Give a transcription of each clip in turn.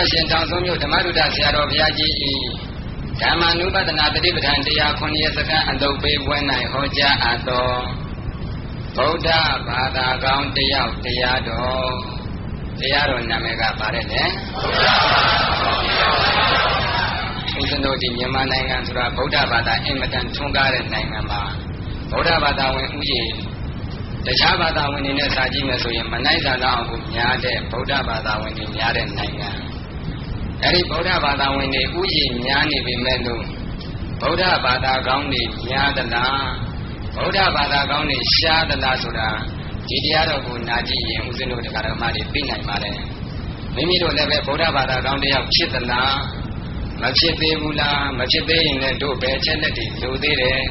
တော်ရှင်တောင်စုံမြို့ဓမ္မရုဒ္ဓဆရာတော်ဘုရားကြီး၏ဓမ္မနုပဒနာတတိပဋ္ဌာန်တရား9ရက်စခန်းအတုပ်ပေးပွဲ၌ဟောကြားအပ်သောဗုဒ္ဓဘာသာကောင်းတယောက်တရားတော်နာမည်ကပါတယ်လေဦးဇင်းတို့ဒီမြန်မာနိုင်ငံဆိုတာဗုဒ္ဓဘာသာအင်မတန်ထွန်းကားတဲ့နိုင်ငံမှာဗုဒ္ဓဘာသာဝင်ဥယျာဉ်တခြားဘာသာဝင်တွေနဲ့စာကြည့်မယ်ဆိုရင်မနိုင်စာလောက်ကိုများတဲ့ဗုဒ္ဓဘာသာဝင်တွေများတဲ့နိုင်ငံအဲဒီဗုဒ္ဓဘာသာဝင်တွေဥယျာဉ်များနေပြီမဲ့လို့ဗုဒ္ဓဘာသာကောင်းတွေများသလားဗုဒ္ဓဘာသာကောင်းတွေရှားသလားဆိုတာဒီတရားတော်ကိုနာကြည့်ရင်ဦးဇင်းတို့တရားဓမ္မတွေသိနိုင်ပါတယ်မိမိတို့လည်းပဲဗုဒ္ဓဘာသာကောင်းတယောက်ဖြစ်သလားမဖြစ်သေးဘူးလားမဖြစ်သေးရင်လည်းတို့ပဲချက်လက်တွေလိုသေးတယ်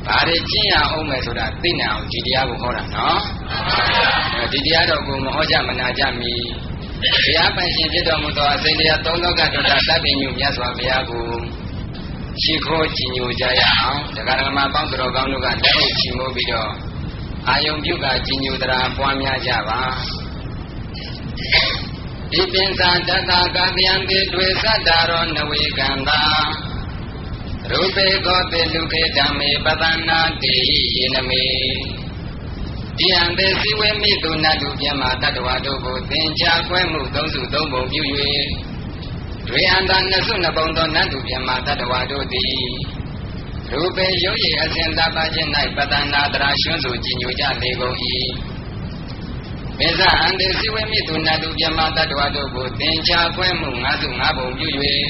ဘာတွေကျင့်ရအောင်မယ်ဆိုတာသိနိုင်အောင်ဒီတရားကိုဟောတာနော်ဒီတရားတော်ကိုမဟောကြမနာကြမီဘုရားပိုင်ရှင်ဖြစ်တော်မူသောအစဉ်တရားသုံးလောကတော်တာသဗ္ဗညုမြတ်စွာဘုရားကိုရှိခိုးကြည်ညိုကြရအောင်တရားဓမ္မပေါင်းတော်ကောင်းတို့ကလက်အိတ်ချီမိုးပြီးတော့အာယုံပြုကကြည်ညိုတရားပွားများကြပါဒီပင်စာတတကာတယံတိတွေသတ္တရောနဝေကံတာရူပေကောတိလူခေဓမ္မေပတနာတိယေနမေဒီယံတေစီဝေမိတုနတုပြမတတ္တဝါတို့ကိုသင်္ချာခွဲမှုသုံးစုသုံးပုံပြု၍တွေအန္တနှစ်စုနှစ်ပုံသောနတုပြမတတ္တဝါတို့သည်ရူပေရုပ်ရည်အစဉ်သဗ္ဗခြင်း၌ပတနာတရာရှွန်းစုကြည်ညိုကြလေကုန်၏မေဇအန္တေစီဝေမိတုနတုပြမတတ္တဝါတို့ကိုသင်္ချာခွဲမှု၅စု၅ပုံပြု၍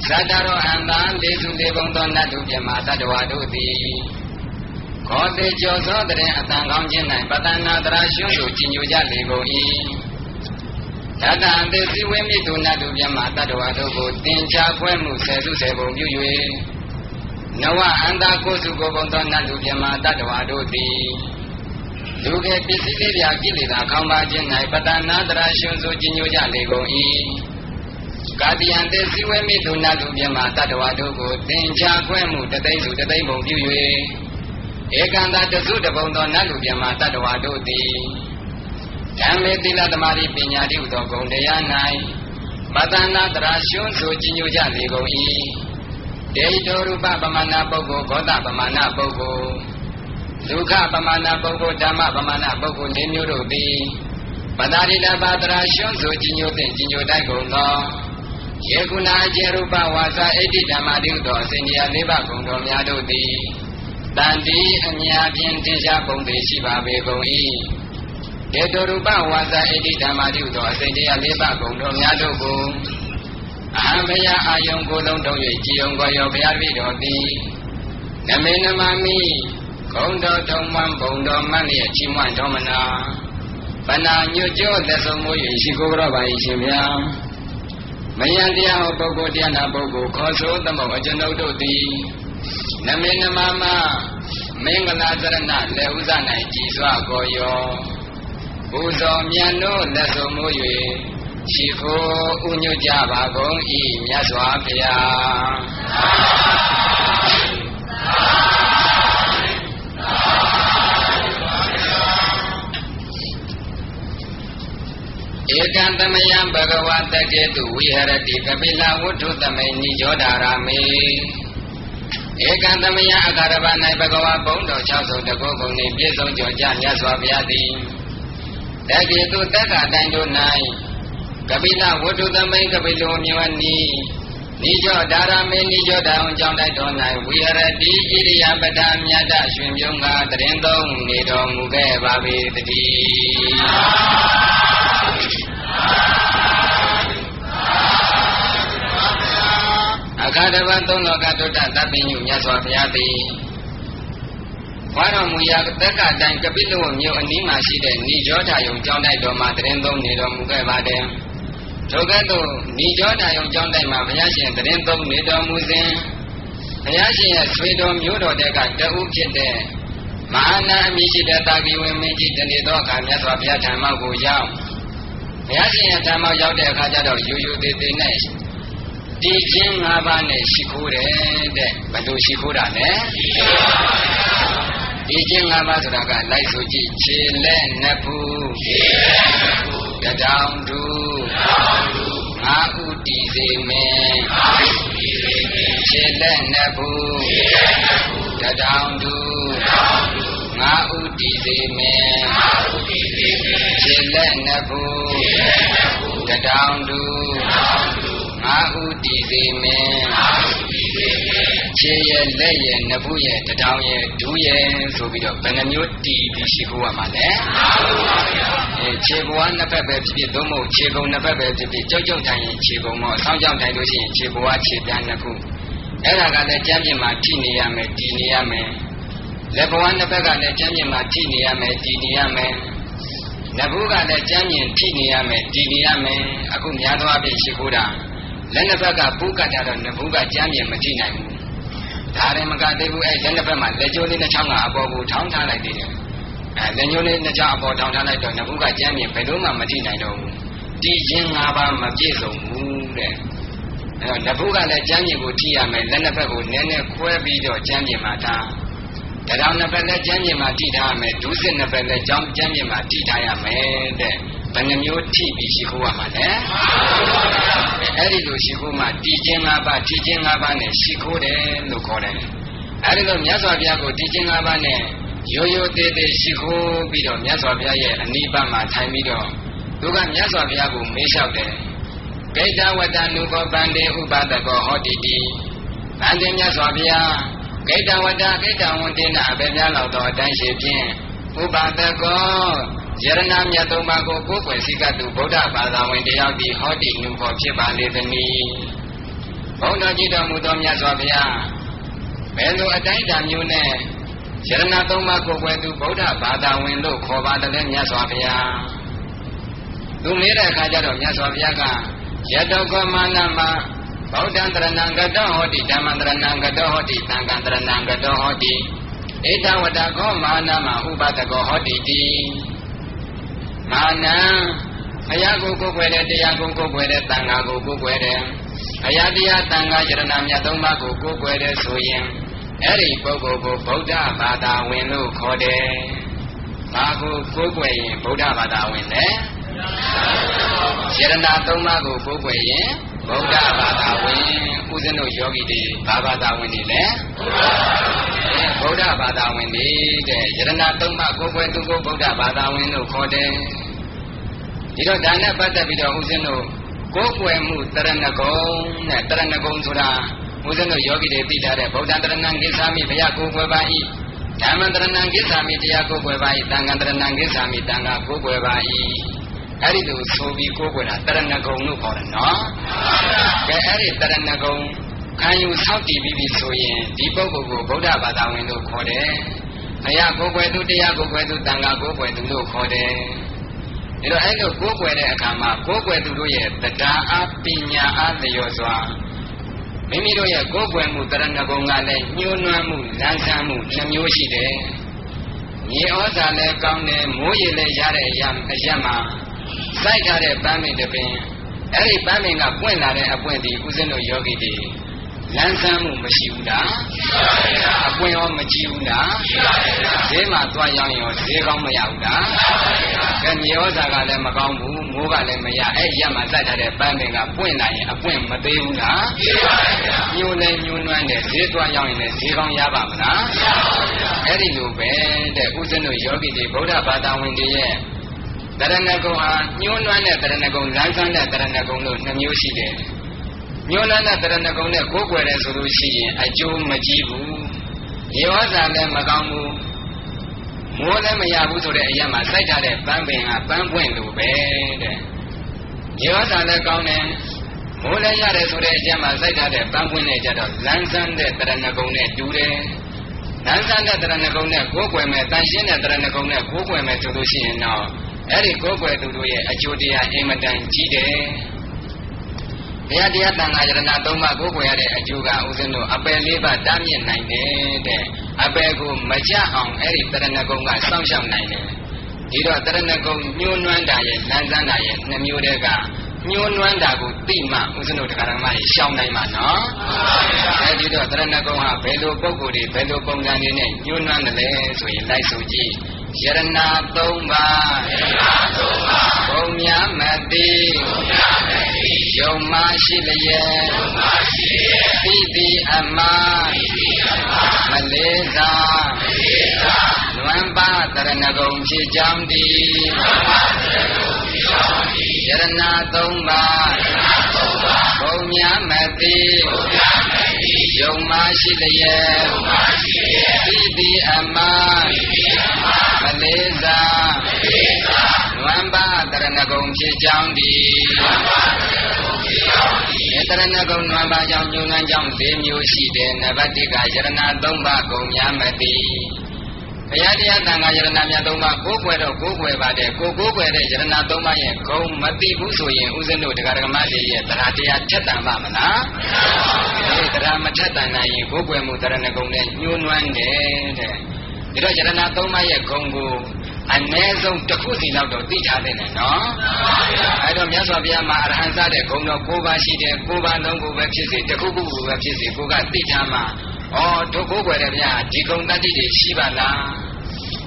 သတ္တရောအန္တ၄စု၄ပုံသောနတုပြမတတ္တဝါတို့သည်ခောတိကျော်သောတရင်အတန်ကောင်းခြင်း၌ပတနာတရာရှွန်းစုကြည်ညိုကြလေကုန်၏တတံတေစီဝေမိတုနတုပြမတတ္တဝါတို့ကိုသင်္ချာခွဲမှု၁၀စု၁၀ပုံပြု၍နဝအန္တကိုစုကိုပုံသောနတုပြမတတ္တဝါတို့သည်လူကပစ္စည်းလေးပြကိလေသာခေါင်းပါခြင်း၌ပတနာတရာရှွန်းစုကြည်ညိုကြလေကုန်၏ကာတိယံတေစီဝေမိတုနတုပြမတတ္တဝါတို့ကိုသင်္ချာခွဲမှုတသိန်းစုတသိန်းပုံပြု၍ဧကန္တတစုတပုံသောနတုပြမတတ္တဝါတို့သည်ဓမ္မေသီလသမารိပညာတိဟုသောဂုဏ်တရား၌ပတနာတရာရှွန်းစုကြည်ညိုကြလေကုန်၏ဒေဟိတောရူပပမာဏပုဂ္ဂိုလ်ဂောတပမာဏပုဂ္ဂိုလ်ဒုက္ခပမာဏပုဂ္ဂိုလ်ဓမ္မပမာဏပုဂ္ဂိုလ်၄မျိုးတို့သည်ပတာရိလပါတရာရှွန်းစုကြည်ညိုသည့်ကြည်ညိုတိုက်ကုန်သောယေကုဏအကျေရူပဝါစာဣတိဓမ္မာတိဟုသောအစဉ်တရား၄ပါးဂုဏ်တော်များတို့သည်တန်တိအမြာဖြင့်တင်ရှားပုံသေးရှိပါပေကုန်၏ဒေတောရူပဝါစာဣတိဓမ္မာတိဟုသောအစဉ်တရား၄ပါးဂုဏ်တော်များတို့ကိုအဟံဘယအာယုံကိုယ်လုံးထုတ်၍ကြည်ုံကိုရောဘုရားတပည့်တော်သည်နမေနမမိဂုံတော်ထုံမှန်ဘုံတော်မှန်လျက်ချီးမွမ်းတော်မနာပနာညွတ်ကြောသက်ဆုံးမိုး၍ရှိခိုးတော်ပါ၏ရှင်ဗျာမယံတရားဟောပုဂ္ဂိုလ်တရားနာပုဂ္ဂိုလ်ခေါ်ဆိုသမုတ်အကျွန်ုပ်တို့သည်နမေနမမမင်္ဂလာသရဏလက်ဥဇ၌ကြည်စွာကိုရောပူဇော်မြတ်တို့လက်ဆုံးမိုး၍ရှိခိုးဥညွတ်ကြပါကုန်၏မြတ်စွာဘုရားဧကံသမယံဘဂဝတကေတုဝိဟရတိကပိလဝတ္ထုသမိနိရောဓာရမေဧကံသမယအခါရပ၌ဘဂဝါဘုံတော်၆စုံတကောကုန်နှင့်ပြည့်စုံကြောကြမြတ်စွာဘုရားသည်တကေတုတက္ကတိုင်တို့၌ကပိလဝတ္ထုသမိကပိလောမြဝနီနိရောဓာရမေနိရောဓာအောင်ကြောင့်တိုက်တော်၌ဝိဟရတိဣရိယပဒမြတ်တရွှင်ပြုံးကတရင်သုံးနေတော်မူခဲ့ပါပေတည်းအခါတပတ်သုံးလောကတုတ္တသဗ္ဗညုမြတ်စွာဘုရားသည်ဝါတော်မူရာတက္ကတိုင်ကပိလဝမြို့အနီးမှာရှိတဲ့နိရောဓာယုံကျောင်းတိုက်တော်မှာတရင်သုံးနေတော်မူခဲ့ပါတယ်ထိုကဲ့သို့နိရောဓာယုံကျောင်းတိုက်မှာဘုရားရှင်တရင်သုံးနေတော်မူစဉ်ဘုရားရှင်ရဲ့ဆွေတော်မျိုးတော်တဲ့ကတဦးဖြစ်တဲ့မဟာနာအမည်ရှိတဲ့တာဂိဝေမင်းကြီးတနေသောအခါမြတ်စွာဘုရားထံမှကိုရောက်ဘုရားရှင်ရဲ့ထံမှရောက်တဲ့အခါကျတော့ရိုးရိုးသေးသေးနဲ့ဒီချင်း၅ပါးနဲ့ရှိခိုးတယ်တဲ့ဘယ်လိုရှိခိုးတာလဲဒီချင်း၅ပါးဆိုတာကလိုက်ဆိုကြည့်ခြေလက်နှစ်ဖူးတတောင်တူ ငါဥတီစေမယ်ခြေလက်နှစ်ဖူးတထောင်တူငါဥတီစေမယ်ခြေလက်နှစ်ဖူးတထောင်တူငါဥတီစေမယ်ခြေရဲ့လက်ရဲ့နှစ်ဖူးရဲ့တထောင်ရဲ့ဒူးရဲ့ဆိုပြီးတော့ဘယ်နှမျိုးတီးပြီးရှိခိုးရမှာလဲခြေဘဝနှစ်ဖက်ပဲဖြစ်ဖြစ်သို့မဟုတ်ခြေကုံနှစ်ဖက်ပဲဖြစ်ဖြစ်ကြောက်ကြောက်ထိုင်ရင်ခြေကုံတော့ဆောင်းကြောက်ထိုင်လို့ရှိရင်ခြေဘဝခြေပြန်နှစ်ခုအဲ့ဒါကလည်းကျမ်းပြင်မှာထိနေရမယ်တည်နေရမယ်လက်ဘဝနှစ်ဖက်ကလည်းကျမ်းပြင်မှာထိနေရမယ်တည်နေရမယ်လက်ဘူးကလည်းကျမ်းပြင်ထိနေရမယ်တည်နေရမယ်အခုများသောအားဖြင့်ရှိခိုးတာလက်နှစ်ဖက်ကပူးကတ်တာတော့နှစ်ဘူးကကျမ်းပြင်မထိနိုင်ဘူးဒါရင်မကသေးဘူးအဲ့လက်နှစ်ဖက်မှာလက်ကျိုးလေးနှစ်ချောင်းကအပေါ်ကိုထောင်းထားလိုက်သေးတယ်လက်ညှိုးလေးနှစ်ချောင်းအပေါ်ထောင်းထားလိုက်တော့နှစ်ဘူးကကျမ်းပြင်ဘယ်တော့မှမထိနိုင်တော့ဘူးတည်ခြင်း၅ပါးမပြည့်စုံဘူးတဲ့အဲ့တော့နှစ်ဘူးကလည်းကျမ်းပြင်ကိုထိရမယ်လက်နှစ်ဖက်ကိုနည်းနည်းခွဲပြီးတော့ကျမ်းပြင်မှာထားတထောင်နှစ်ဖက်လည်းကျမ်းပြင်မှာထိထားရမယ်ဒုစစ်နှစ်ဖက်လည်းကျမ်းပြင်မှာထိထားရမယ်တဲ့ဘယ်နှမျိုးထိပြီးရှိခိုးရမှာလဲအဲ့ဒီလိုရှိခိုးမှတည်ခြင်း၅ပါးထိခြင်း၅ပါးနဲ့ရှိခိုးတယ်လို့ခေါ်တယ်အဲ့ဒီလိုမြတ်စွာဘုရားကိုတည်ခြင်း၅ပါးနဲ့ရိုးရိုးသေးသေးရှိခိုးပြီးတော့မြတ်စွာဘုရားရဲ့အနိဗ္ဗာန်မှာထိုင်ပြီးတော့သူကမြတ်စွာဘုရားကိုမေးလျှောက်တယ်ဂိတဝတ္တနုဘောပန္တေဥပဒကောဟောတိတိဗန္တေမြတ်စွာဘုရားဂိတဝတ္တဂိတဝန္တေနအဘေများလောက်သောအတိုင်းရှိဖြင့်ဥပဒကောယရဏမြတ်သုံးပါးကိုကိုယ်ွယ်စိကတုဗုဒ္ဓဘာသာဝင်တယောက်ဒီဟောတိနုဘောဖြစ်ပါလေသနည်းဘုန်းတော်ကြည်တော်မူသောမြတ်စွာဘုရားဘယ်လိုအတိုင်းဓာမျိုးနဲ့ယရဏသုံးပါးကိုယ်ွယ်သူဗုဒ္ဓဘာသာဝင်လို့ခေါ်ပါတယ်မြတ်စွာဘုရားသူမေးတဲ့အခါကျတော့မြတ်စွာဘုရားကယတောကောမာနမဗုဒ္ဓံတရဏံကတောဟောတိဓမ္မံတရဏံကတောဟောတိသံဃံတရဏံကတောဟောတိဧတဝတ္တကောမာနမဥပဒကောဟောတိတိမာနံဘုရားကိုကိုယ်ွယ်တဲ့တရားကိုကိုယ်ွယ်တဲ့သံဃာကိုကိုယ်ွယ်တဲ့ဘုရားတရားသံဃာယရဏမြတ်သုံးပါးကိုကိုယ်ွယ်တဲ့ဆိုရင်အဲ့ဒီပုဂ္ဂိုလ်ကိုဗုဒ္ဓဘာသာဝင်လို့ခေါ်တယ်။ဘာကိုကိုယ်ွယ်ရင်ဗုဒ္ဓဘာသာဝင်လဲ။ယရဏသုံးပါးကိုကိုယ်ွယ်ရင်ဗုဒ္ဓဘာသာဝင်ဥစဉ်တို့ယောဂီတွေဘာဘာသာဝင်တွေလဲဗုဒ္ဓဘာသာဝင်တွေတဲ့ယရဏသုံးပါးကိုယ်ွယ်သူကိုဗုဒ္ဓဘာသာဝင်လို့ခေါ်တယ်ဒီတော့ဒါနဲ့ပတ်သက်ပြီးတော့ဥစဉ်တို့ကိုယ်ွယ်မှုတရဏဂုံနဲ့တရဏဂုံဆိုတာဥစဉ်တို့ယောဂီတွေသိထားတဲ့ဗုဒ္ဓတရဏံကိစ္ဆာမိဘုရားကိုယ်ွယ်ပါ၏ဓမ္မတရဏံကိစ္ဆာမိတရားကိုယ်ွယ်ပါ၏သံဃာတရဏံကိစ္ဆာမိတန်ခါကိုယ်ွယ်ပါ၏အဲ့ဒီလိုဆိုပြီးကိုယ်ွယ်တာတရဏဂုံလို့ခေါ်တယ်နော်ကဲအဲ့ဒီတရဏဂုံခံယူဆောက်တည်ပြီးဆိုရင်ဒီပုဂ္ဂိုလ်ကိုဗုဒ္ဓဘာသာဝင်လို့ခေါ်တယ်ဘုရားကိုယ်ွယ်သူတရားကိုယ်ွယ်သူတန်ခါကိုယ်ွယ်သူလို့ခေါ်တယ်ဒါတော့အဲ့လိုကိုယ်ွယ်တဲ့အခါမှာကိုယ်ွယ်သူတို့ရဲ့တရားအားပညာအားလျော်စွာမိမိတို့ရဲ့ကိုယ်ွယ်မှုတရဏဂုံကလည်းညှိုးနွမ်းမှုလမ်းဆန်းမှုနှမျိုးရှိတယ်မြေဩဇာလည်းကောင်းတယ်မိုးရေလည်းရတဲ့အရာမှာစိုက်ထားတဲ့ပန်းမင်တစ်ပင်အဲ့ဒီပန်းမင်ကပွင့်လာတဲ့အပွင့်ဒီဥစဉ်တို့ယောဂီတွေလမ်းဆန်းမှုမရှိဘူးလားအပွင့်ရောမကြည့်ဘူးလားဈေးမှာသွားရောက်ရင်ဈေးကောင်းမရဘူးလားကဲမြေဩဇာကလည်းမကောင်းဘူးမိုးကလည်းမရအဲ့ရမှာစိုက်ထားတဲ့ပန်းပင်ကပွင့်လာရင်အပွင့်မသေးဘူးလားညှိုးလဲညှိုးနွမ်းတယ်ဈေးသွားရောက်ရင်လည်းဈေးကောင်းရပါမလားအဲ့ဒီလိုပဲတဲ့ဥစဉ်တို့ယောဂီတွေဗုဒ္ဓဘာသာဝင်တွေရဲ့တရဏဂုံဟာညှိုးနွမ်းတဲ့တရဏဂုံလမ်းဆန်းတဲ့တရဏဂုံလို့နှမျိုးရှိတယ်ညှိုးနွမ်းတဲ့တရဏဂုံနဲ့ကိုယ်ွယ်တယ်ဆိုလို့ရှိရင်အကျိုးမကြီးဘူးရေဝဇာလည်းမကောင်းဘူးမိုးလည်းမရဘူးဆိုတဲ့အရာမှာစိုက်ထားတဲ့ပန်းပင်ကပန်းပွင့်လို့ပဲတဲ့ရေဝဇာလည်းကောင်းတယ်မိုးလည်းရတယ်ဆိုတဲ့အရာမှာစိုက်ထားတဲ့ပန်းပွင့်နဲ့ကြတော့လမ်းဆန်းတဲ့တရဏဂုံနဲ့တူတယ်လမ်းဆန်းတဲ့တရဏဂုံနဲ့ကိုယ်ွယ်မဲ့တန်ရှင်းတဲ့တရဏဂုံနဲ့ကိုယ်ွယ်မဲ့ဆိုလို့ရှိရင်တော့အဲ့ဒီကိုယ်ွယ်သူတို့ရဲ့အကျိုးတရားအင်မတန်ကြီးတယ်ဘုရားတရားတန်ခါယရဏသုံးပါးကိုယ်ွယ်ရတဲ့အကျိုးကဥစဉ်တို့အပယ်လေးပါးတားမြစ်နိုင်တယ်တဲ့အပယ်ကိုမကြအောင်အဲ့ဒီတရဏဂုံကစောင့်ရှောက်နိုင်တယ်ဒီတော့တရဏဂုံညှိုးနွမ်းတာရဲ့လမ်းဆန်းတာရဲ့နှမျိုးတည်းကညှိုးနွမ်းတာကိုသိမှဥစဉ်တို့တရားဓမ္မတွေရှောင်နိုင်မှာနော်အဲဒီတော့တရဏဂုံဟာဘယ်လိုပုံကိုယ်တွေဘယ်လိုပုံစံတွေနဲ့ညှိုးနွမ်းတယ်လဲဆိုရင်လိုက်ဆိုကြည့် ယရဏသုံးပါးဘုံများမတိယုံမရှိလျက်သိတိအမမလေးသာလွမ်းပါတရဏဂုံဖြစ်ကြောင်းတည်ယရဏသုံးပါးဘုံများမတိယုံမရှိလျက်သိတိအမမလေးသာလွမ်းပါတရဏဂုံဖြစ်ကြောင်းတည်တရဏဂုံလွမ်းပါကြောင့်ညွှန်နှံကြောင့်၄မျိုးရှိတယ်နံပါတ်1ကယရဏသုံးပါးဂုံများမတိဘုရားတရားသံဃာယရဏများသုံးပါးကိုးကွယ်တော့ကိုးကွယ်ပါတယ်ကိုးကွယ်တဲ့ယရဏသုံးပါးရဲ့ဂုံမတိဘူးဆိုရင်ဥစဉ်တို့တရားဓမ္မတွေရဲ့တရားတရားထက်တန်ပါမလားဒီတရားမထက်တန်နိုင်ရင်ကိုးကွယ်မှုတရဏဂုံနဲ့ညှိုးနွမ်းတယ်တဲ့ဒါတော့ယရဏသုံးပါးရဲ့ဂုံကိုအ ਨੇ ဆုံးတစ်ခုစီလောက်တော့သိထားတဲ့နော်အဲ့တော့မြတ်စွာဘုရားမှာအရဟံစတဲ့ဂုံတော်9ပါးရှိတယ်9ပါးလုံးကိုပဲဖြစ်စေတစ်ခုခုကိုပဲဖြစ်စေကိုကသိထားမှာဒုက္ခကိုယ်တယ်ဗျာဒီဂုံတတ္တိတွေရှိပါလား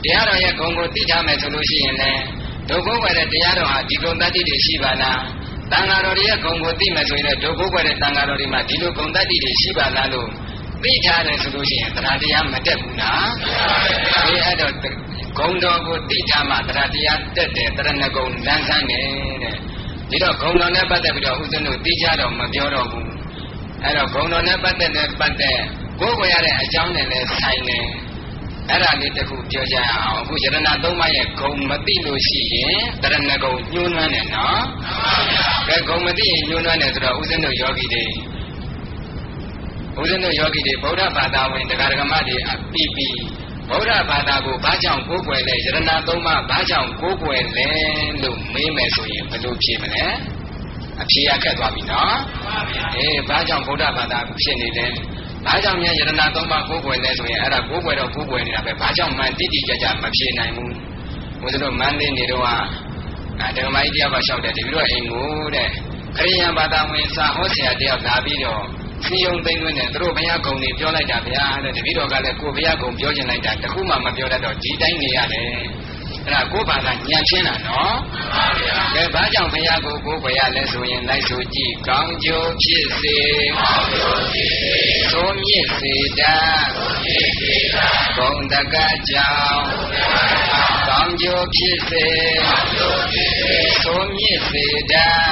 တရားတော်ရဲ့ဂုံကိုသိထားမယ်ဆိုလို့ရှိရင်လည်းဒုက္ခကိုယ်တဲ့တရားတော်ဟာဒီဂုံတတ္တိတွေရှိပါလားတန်ဃာတော်ရဲ့ဂုံကိုသိမယ်ဆိုရင်လည်းဒုက္ခကိုယ်တဲ့တန်ဃာတော်တွေမှာဒီလိုဂုံတတ္တိတွေရှိပါလားလို့သိထားတယ်ဆိုလို့ရှိရင်တရားတရားမတက်ဘူးလားဒီအဲ့တော့ဂုံတော်ကိုသိထားမှတရားတရားတက်တယ်တရဏဂုံလမ်းဆန်းတယ်တဲ့ဒီတော့ဂုံတော်နဲ့ပတ်သက်ပြီးတော့ဥစဉ်တို့သိကြတော့မပြောတော့ဘူးအဲ့တော့ဂုံတော်နဲ့ပတ်သက်ကိုယ်ကိုရတဲ့အကြောင်းနဲ့လည်းဆိုင်တယ်အဲ့ဒါလေးတစ်ခုပြောကြရအောင်အခုယရဏသုံးပါးရဲ့ဂုံမသိလို့ရှိရင်တရဏဂုံညှိုးနွမ်းတယ်နော်ကဲဂုံမသိရင်ညှိုးနွမ်းတယ်ဆိုတော့ဥစဉ်တို့ယောဂီတွေဗုဒ္ဓဘာသာဝင်တရားဓမ္မတွေအပြီးဗုဒ္ဓဘာသာကိုဘာကြောင့်ကိုးကွယ်လဲယရဏသုံးပါးဘာကြောင့်ကိုးကွယ်လဲလို့မေးမယ်ဆိုရင်ဘယ်လိုဖြေမလဲအဖြေရခက်သွားပြီနော်ဘာကြောင့်ဗုဒ္ဓဘာသာကိုဖြစ်နေလဲဘာကြောင့်များယရဏသုံးပါးကိုးကွယ်လဲဆိုရင်အဲ့ဒါကိုးကွယ်တော့ကိုးကွယ်နေတာပဲဘာကြောင့်မှန်တိတိကျကျမဖြေနိုင်ဘူးဘုရားတို့မန်းလေးနေတော့ဓမ္မကြီးတရားပါလျှောက်တယ်တပည့်တော်အိမ်ကိုတဲ့ခရိယံဘာသာဝင်စာဟောဆရာတယောက်လာပြီးတော့စီယုံသိမ့်သွင်းတယ်သူတို့ဘုရားကုံတွေပြောလိုက်တာဗျာတဲ့တပည့်တော်ကလည်းကိုဘုရားကုံပြောချင်လိုက်တာတခုမှမပြောတတ်တော့ဒီတိုင်းနေရတယ်အဲ့ဒါကိုဘာသာညံ့ချင်းတာနော်ကဲဘာကြောင့်ဘုရားကိုကိုဘုရားလဲဆိုရင်လိုက်ဆိုကြည့်ကောင်းကျိုးဖြစ်စေသိုးမြင့်စေတတ်ဂုံတကကြောင့်ကောင်းကျိုးဖြစ်စေသိုးမြင့်စေတတ်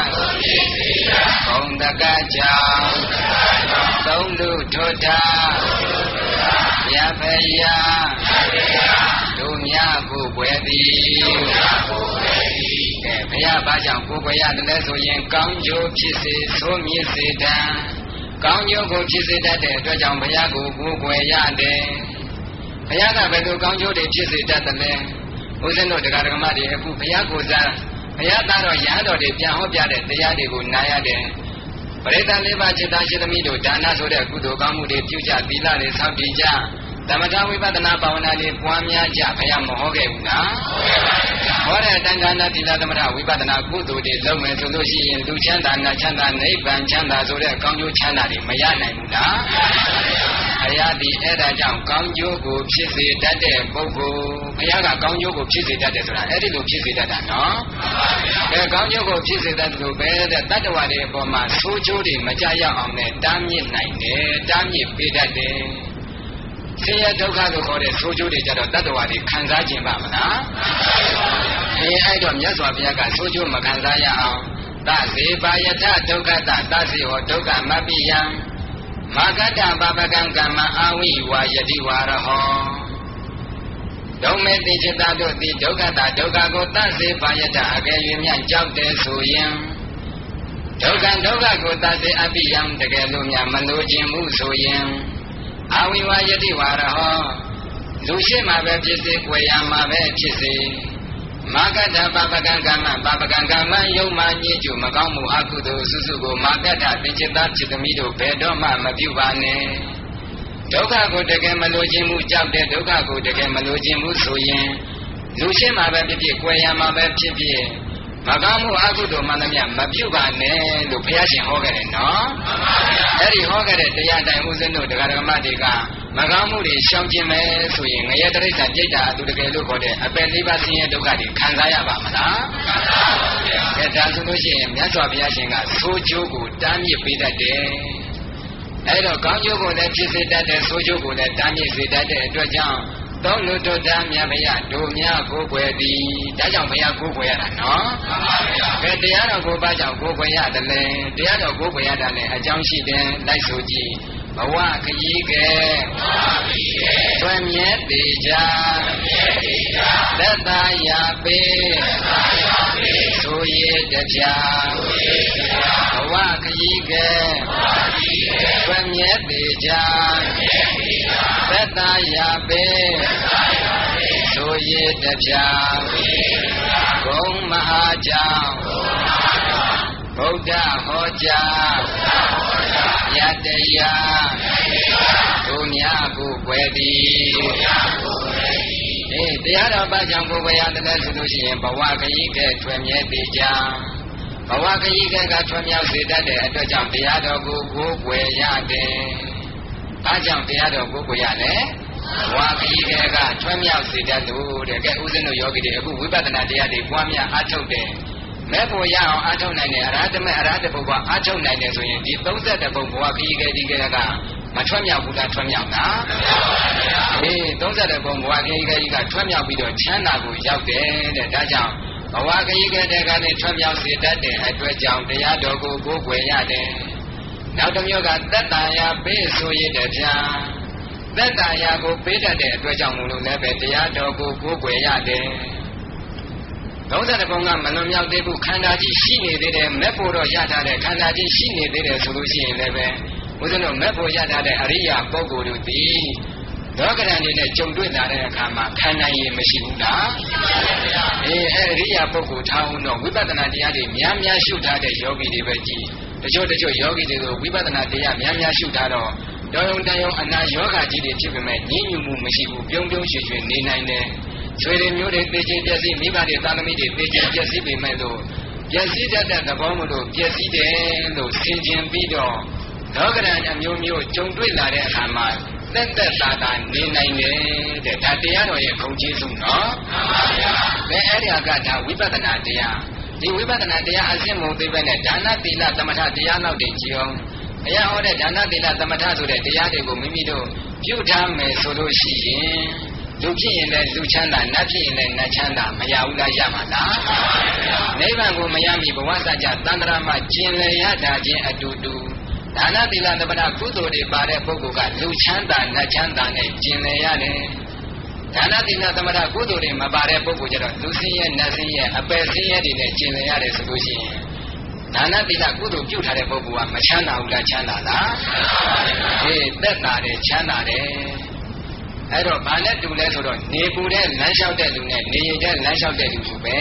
ဂုံတကကြောင့်သုံးလူထွတ်တာမြတ်ဖယားတို့များကိုွယ်သည်ဘုရားဘာကြောင့်ကိုယ်ွယ်ရတယ်လဲဆိုရင်ကောင်းကျိုးဖြစ်စေသိုးမြင့်စေတတ်ကောင်းကျိုးကိုဖြစ်စေတတ်တဲ့အတွက်ကြောင့်ဘုရားကိုကိုယ်ွယ်ရတယ်ဘုရားကဘယ်လိုကောင်းကျိုးတွေဖြစ်စေတတ်တယ်လဲဥစဉ်တို့တရားဓမ္မတွေအခုဘုရားကိုယ်စားဘုရားသားတော်ရဟန်းတော်တွေပြန်ဟောပြတဲ့တရားတွေကိုနားရတယ်ပရိသတ်လေးပါးจิตသားရှိသမီးတို့ဒါနဆိုတဲ့ကုသိုလ်ကောင်းမှုတွေပြုကြသီလတွေဆောက်တည်ကြသမထဝိပဿနာဘာဝနာတွေပွားများကြဘုရားမဟောခဲ့ဘူးလားဟောတဲ့အတိုင်းဒါနသီလသမထဝိပဿနာကုသိုလ်တွေလုပ်မယ်ဆိုလို့ရှိရင်လူချမ်းသာနတ်ချမ်းသာနိဗ္ဗာန်ချမ်းသာဆိုတဲ့ကောင်းကျိုးချမ်းသာတွေမရနိုင်ဘူးလားဘုရားဒီအဲ့ဒါကြောင့်ကောင်းကျိုးကိုဖြစ်စေတတ်တဲ့ပုဂ္ဂိုလ်ဘုရားကကောင်းကျိုးကိုဖြစ်စေတတ်တယ်ဆိုတာအဲ့ဒီလိုဖြစ်စေတတ်တာနော်ကဲကောင်းကျိုးကိုဖြစ်စေတတ်တယ်လို့ပဲတဲ့တတ္တဝါတွေအပေါ်မှာဆိုးကျိုးတွေမကြရအောင်နဲ့တားမြစ်နိုင်တယ်တားမြစ်ပေးတတ်တယ်ဆင်းရဲဒုက္ခလို့ခေါ်တဲ့ဆိုးကျိုးတွေကြတော့တတ္တဝါတွေခံစားခြင်းပါမလားအဲ့တော့မြတ်စွာဘုရားကဆိုးကျိုးမခံစားရအောင်သစေပါယထဒုက္ခတသစေဟောဒုက္ခမပိယံမာဂတပပကံကမ္မအာဝိဝါယတိဝါရဟောဒုံမေတိจิตတို့သည်ဒုက္ခတဒုက္ခကိုသစေပါယထအကယ်၍မြတ်ကြောက်တယ်ဆိုရင်ဒုက္ခကိုသစေအပိယံတကယ်လို့များမလို့ခြင်းမှုဆိုရင်အာဝိဝါယတိဝါရဟောလူရှိမှပဲဖြစ်စေ၊ကိုယ်ရမှာပဲဖြစ်စေမာဂတပပကံကမ္မပပကံကမ္မယုံမှညစ်ကျမကောင်းမှုအကုသိုလ်စုစုကိုမာဂတသင်္จิตသားจิตသမီးတို့ဘယ်တော့မှမပြုပါနဲ့ဒုက္ခကိုတကယ်မလိုချင်မှုကြောက်တဲ့ဒုက္ခကိုတကယ်မလိုချင်မှုဆိုရင်လူရှိမှပဲဖြစ်ဖြစ်၊ကိုယ်ရမှာပဲဖြစ်ဖြစ် မကောင်းမှုအကုသိုလ်မှန်သမျှမပြုပါနဲ့လို့ဘုရားရှင်ဟောခဲ့တယ်နော်အဲ့ဒီဟောခဲ့တဲ့တရားတိုင်းဦးဇင်းတို့တရားဓမ္မတွေကမကောင်းမှုတွေရှောင်ကျင်မယ်ဆိုရင်ငရဲတိရစ္ဆာန်ပြိတ္တာအတူတကယ်လို့ခေါ်တဲ့အပယ်လေးပါးဆင်းရဲဒုက္ခတွေခံစားရပါမလားကဲဒါဆိုလို့ရှိရင်မြတ်စွာဘုရားရှင်ကဆိုးကျိုးကိုတားမြစ်ပေးတတ်တယ်အဲ့တော့ကောင်းကျိုးကိုလည်းဖြစ်စေတတ်တယ်ဆိုးကျိုးကိုလည်းတားမြစ်စေတတ်တဲ့အတွက်ကြောင့်သုံးလူတို့သားမြတ်ဘုရားတို့များကိုယ်ွယ်သည်ဒါကြောင့်ဘုရားကိုယ်ွယ်ရတာနော်ကဲတရားတော်ကိုဘာကြောင့်ကိုယ်ွယ်ရတယ်လဲတရားတော်ကိုယ်ွယ်ရတာလည်းအကြောင်းရှိတယ်လိုက်ဆိုကြည့်ဘဝခရီးကဲသွန်မြဲတေချာသက်သာရာပေဆိုရတပြာဘဝခရီးကဲသွန်မြဲတေချာသက်သာရာပေဆိုရတပြာဂုံမဟာကြောင့်ဗုဒ္ဓဟောကြားယတ္တရားတို့များကိုွယ်သည်တရားတော်ဘာကြောင့်ကိုယ်ွယ်ရတယ်လဲဆိုလို့ရှိရင်ဘဝခရီးကဲထွယ်မြဲသေးကြဘဝခရီးကဲကထွယ်မြောက်စေတတ်တဲ့အတွက်ကြောင့်တရားတော်ကိုကိုယ်ွယ်ရတယ်ဘာကြောင့်တရားတော်ကိုယ်ွယ်ရလဲဘဝခရီးကဲကထွယ်မြောက်စေတတ်လို့တဲ့ကဲဦးဇင်းတို့ယောဂီတွေအခုဝိပဿနာတရားတွေပွားများအားထုတ်တယ်မဲ့ဖို့ရအောင်အားထုတ်နိုင်တယ်အရဟတမေအရဟတဘုရားအားထုတ်နိုင်တယ်ဆိုရင်ဒီ30ဘုံဘဝခရီးကဲဒီကဲကမထွတ်မြောက်ဘူးလားထွတ်မြောက်လား30ဘုံဘဝခရီးကဲကြီးကထွတ်မြောက်ပြီးတော့ချမ်းသာကိုရောက်တယ်တဲ့ဒါကြောင့်ဘဝခရီးကဲတဲ့ကနေထွတ်မြောက်စေတတ်တဲ့အတွက်ကြောင့်တရားတော်ကိုကိုးကွယ်ရတယ်နောက်တစ်မျိုးကသက်တာယာပေးဆိုရတဲ့ဗျာသက်တာယာကိုပေးတတ်တဲ့အတွက်ကြောင့်မလို့လည်းပဲတရားတော်ကိုကိုးကွယ်ရတယ်30ဘုံကမလွန်မြောက်သေးဘူးခန္ဓာကြီးရှိနေသေးတယ်မဲ့ဖို့တော့ရထားတဲ့ခန္ဓာကြီးရှိနေသေးတယ်ဆိုလို့ရှိရင်လည်းပဲဦးဇင်းတို့မဲ့ဖို့ရထားတဲ့အရိယာပုဂ္ဂိုလ်တို့ဒီဒေါကရဏနေနဲ့ကြုံတွေ့လာတဲ့အခါမှာခန္ဓာရည်မရှိဘူးလားအရိယာပုဂ္ဂိုလ်ထားအောင်တော့ဝိပဿနာတရားတွေများများရှုထားတဲ့ယောဂီတွေပဲကြည်တချို့ယောဂီတွေကိုဝိပဿနာတရားများများရှုထားတော့တော်ရုံတန်ရုံအနာယောဂကြီးတွေဖြစ်ပေမဲ့ညှဉ်းညူမှုမရှိဘူးပြုံးပြုံးရွှေရွှေနေနိုင်တယ်ဆွေတွေမျိုးတွေသိချင်းပျက်စီးမိဘတွေသာသမီတွေသိချင်းပျက်စီးပေမဲ့လို့ပျက်စီးတတ်တဲ့သဘောမလို့ပျက်စီးတယ်လို့ဆင်ခြင်ပြီးတော့ဒေါကရဏအမျိုးမျိုးကြုံတွေ့လာတဲ့အခါမှာသက်သက်သာသာနေနိုင်တယ်တဲ့ဒါတရားတော်ရဲ့ဂုဏ်ကျေးဇူးနော်မှန်ပါဗျာအဲ့ဒီကဒါဝိပဿနာတရားဒီဝိပဿနာတရားအစစ်မုံသိပဲနဲ့ဒါနသီလသမထတရားနောက်တွေကြည်အောင်ဘုရားဟောတဲ့ဒါနသီလသမထဆိုတဲ့တရားတွေကိုမိမိတို့ပြုထားမယ်ဆိုလို့ရှိရင်လူဖြစ်ရင်လည်းလူချမ်းသာနတ်ဖြစ်ရင်လည်းနတ်ချမ်းသာမရဘူးလားရမှာလားနိဗ္ဗာန်ကိုမရမီဘဝစကြသန္တရာမှာကျင်လည်ရတာချင်းအတူတူဒါနသီလသမထကုသိုလ်တွေပါတဲ့ပုဂ္ဂိုလ်ကလူချမ်းသာနတ်ချမ်းသာနဲ့ကျင်လည်ရတယ်ဒါနသီလသမထကုသိုလ်တွေမပါတဲ့ပုဂ္ဂိုလ်ကျတော့လူဆင်းရဲနတ်ဆင်းရဲအပယ်ဆင်းရဲတွေနဲ့ကျင်လည်ရတယ်ဆိုလို့ရှိရင်ဒါနသီလကုသိုလ်ပြုထားတဲ့ပုဂ္ဂိုလ်ကမချမ်းသာဘူးလားချမ်းသာလားသက်သာတယ်ချမ်းသာတယ်အဲ့တော့ဘာနဲ့တူလဲဆိုတော့နေပူတဲ့လမ်းလျှောက်တဲ့လူနဲ့နေရတဲ့လမ်းလျှောက်တဲ့လူလိုပဲ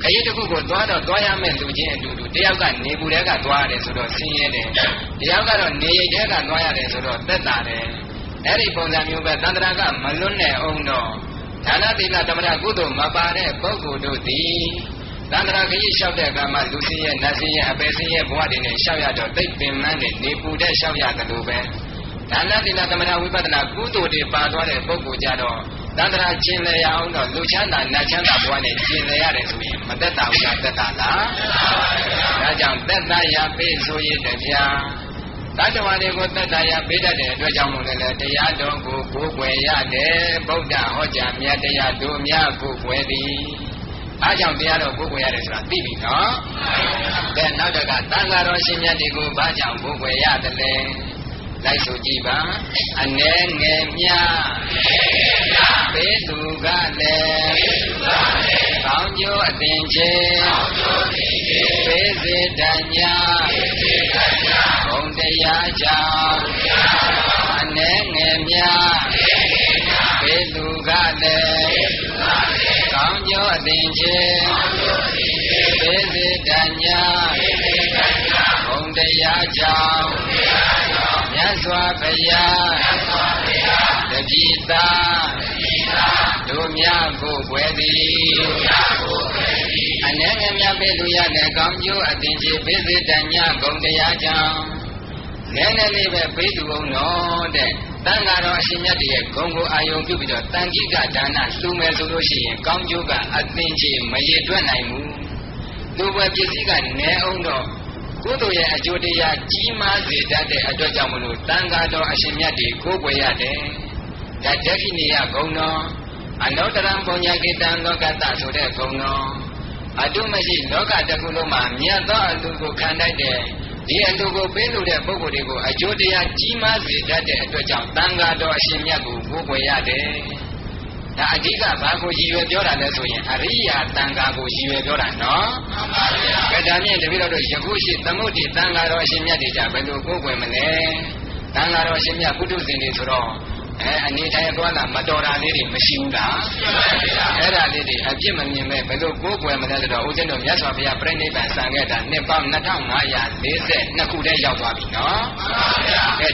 ခရီးတစ်ခုကိုသွားတော့သွားရမယ့်လူချင်းအတူတူတယောက်ကနေပူတဲ့ကသွားရတယ်ဆိုတော့ဆင်းရဲတယ်တယောက်ကတော့နေရတဲ့ကသွားရတယ်ဆိုတော့သက်သာတယ်အဲ့ဒီပုံစံမျိုးပဲသန္တရာကမလွတ်နဲ့အောင်တော့ဒါနသီလသမထကုသိုလ်မပါတဲ့ပုဂ္ဂိုလ်တို့သည်သန္တရာခရီးလျှောက်တဲ့အခါမှာလူဆင်းရဲနတ်ဆင်းရဲအပယ်ဆင်းရဲဘဝတွေနဲ့လျှောက်ရတော့သိပ်ပင်ပန်းနဲ့နေပူတဲ့လျှောက်ရတယ်လို့ပဲဒါနသီလသမထဝိပဿနာကုသိုလ်တွေပါသွားတဲ့ပုဂ္ဂိုလ်ကြတော့သန္တရာကျင်လည်ရအောင်တော့လူချမ်းသာနတ်ချမ်းသာဘဝနဲ့ကျင်လည်ရတယ်ဆိုရင်မသက်သာဘူးလားသက်သာလားဒါကြောင့်သက်သာရပေးဆိုရတဲ့ဗျာတတ္တဝါတွေကိုသက်သာရပေးတတ်တဲ့အတွက်ကြောင့်မို့လဲတရားတော်ကိုကိုးကွယ်ရတယ်ဗုဒ္ဓဟောကြားမြတ်တရားတို့များကိုးကွယ်သည်အားကြောင့်တရားတော်ကိုးကွယ်ရတယ်ဆိုတာသိပြီနော်ကဲနောက်တကသံဃာတော်ရှင်မြတ်တွေကိုဘာကြောင့်ကိုးကွယ်ရတယ်လဲလိုက်ဆိုကြည့်ပါအနည်းငယ်များပေးသူကလည်းကောင်းကျိုးအသင်ချင်းပေးစေတတ်ညာဘုံတရားကြောင့်အနည်းငယ်များပေးသူကလည်းကောင်းကျိုးအသင်ချင်းပေးစေတတ်ညာဘုံတရားကြောင့်မြတ်စွာဘုရားတတိသာတို့များကိုွယ်သည်အနည်းငယ်များ ပေးလူရတဲ့ကောင်းကျိုးအသင်္ချေပေးစေတညဂုံတရားကြောင့်နည်းနည်းလေးပဲပေးလူအောင်တော့တဲ့တန်ဃာတော်အရှင်မြတ်ရဲ့ဂုံကိုအာယုံပြုပြီးတော့တန်ခိကဒါနလှူမယ်ဆိုလို့ရှိရင်ကောင်းကျိုးကအသင်္ချေမရေတွက်နိုင်ဘူးလူပွဲပစ္စည်းကနည်းအောင်တော့ကုသိုလ်ရဲ့အကျိုးတရားကြီးမားစေတတ်တဲ့အတွက်ကြောင့်မလို့တန်ဃာတော်အရှင်မြတ်တွေကိုးကွယ်ရတယ်ဒါဒက္ခိဏီယဂုံတော်အနောတရံပုညကိတံလောကတဆိုတဲ့ဂုံတော်အတုမရှိလောကတစ်ခုလုံးမှာမြတ်သောအလူကိုခံတတ်တဲ့ဒီအလူကိုပေးလို့တဲ့ပုဂ္ဂိုလ်တွေကိုအကျိုးတရားကြီးမားစေတတ်တဲ့အတွက်ကြောင့်တန်ဃာတော်အရှင်မြတ်ကိုကိုးကွယ်ရတယ်ဒါအဓိကဘာကိုရည်ရွယ်ပြောတာလဲဆိုရင်အရိယာတန်ဃာကိုရည်ရွယ်ပြောတာနော်မှန်ပါဗျာဒါဖြင့်တပည့်တော်တို့ယခုရှိသမုဒ္ဒိတန်ဃာတော်အရှင်မြတ်တွေကြဘယ်လိုကိုးကွယ်မလဲတန်ဃာတော်အရှင်မြတ်ပုထုဇဉ်တွေဆိုတော့အနေတိုင်းသွားလာမတော်တာလေးတွေမရှိဘူးလားအဲ့ဒါလေးတွေအပြစ်မမြင်မဲ့ဘယ်လိုကိုးကွယ်မလဲဆိုတော့ဦးဇင်းတို့မြတ်စွာဘုရားပြိဋိဘံစံခဲ့တာနှစ်ပေါင်း2542ခုတည်းရောက်သွားပြီနော်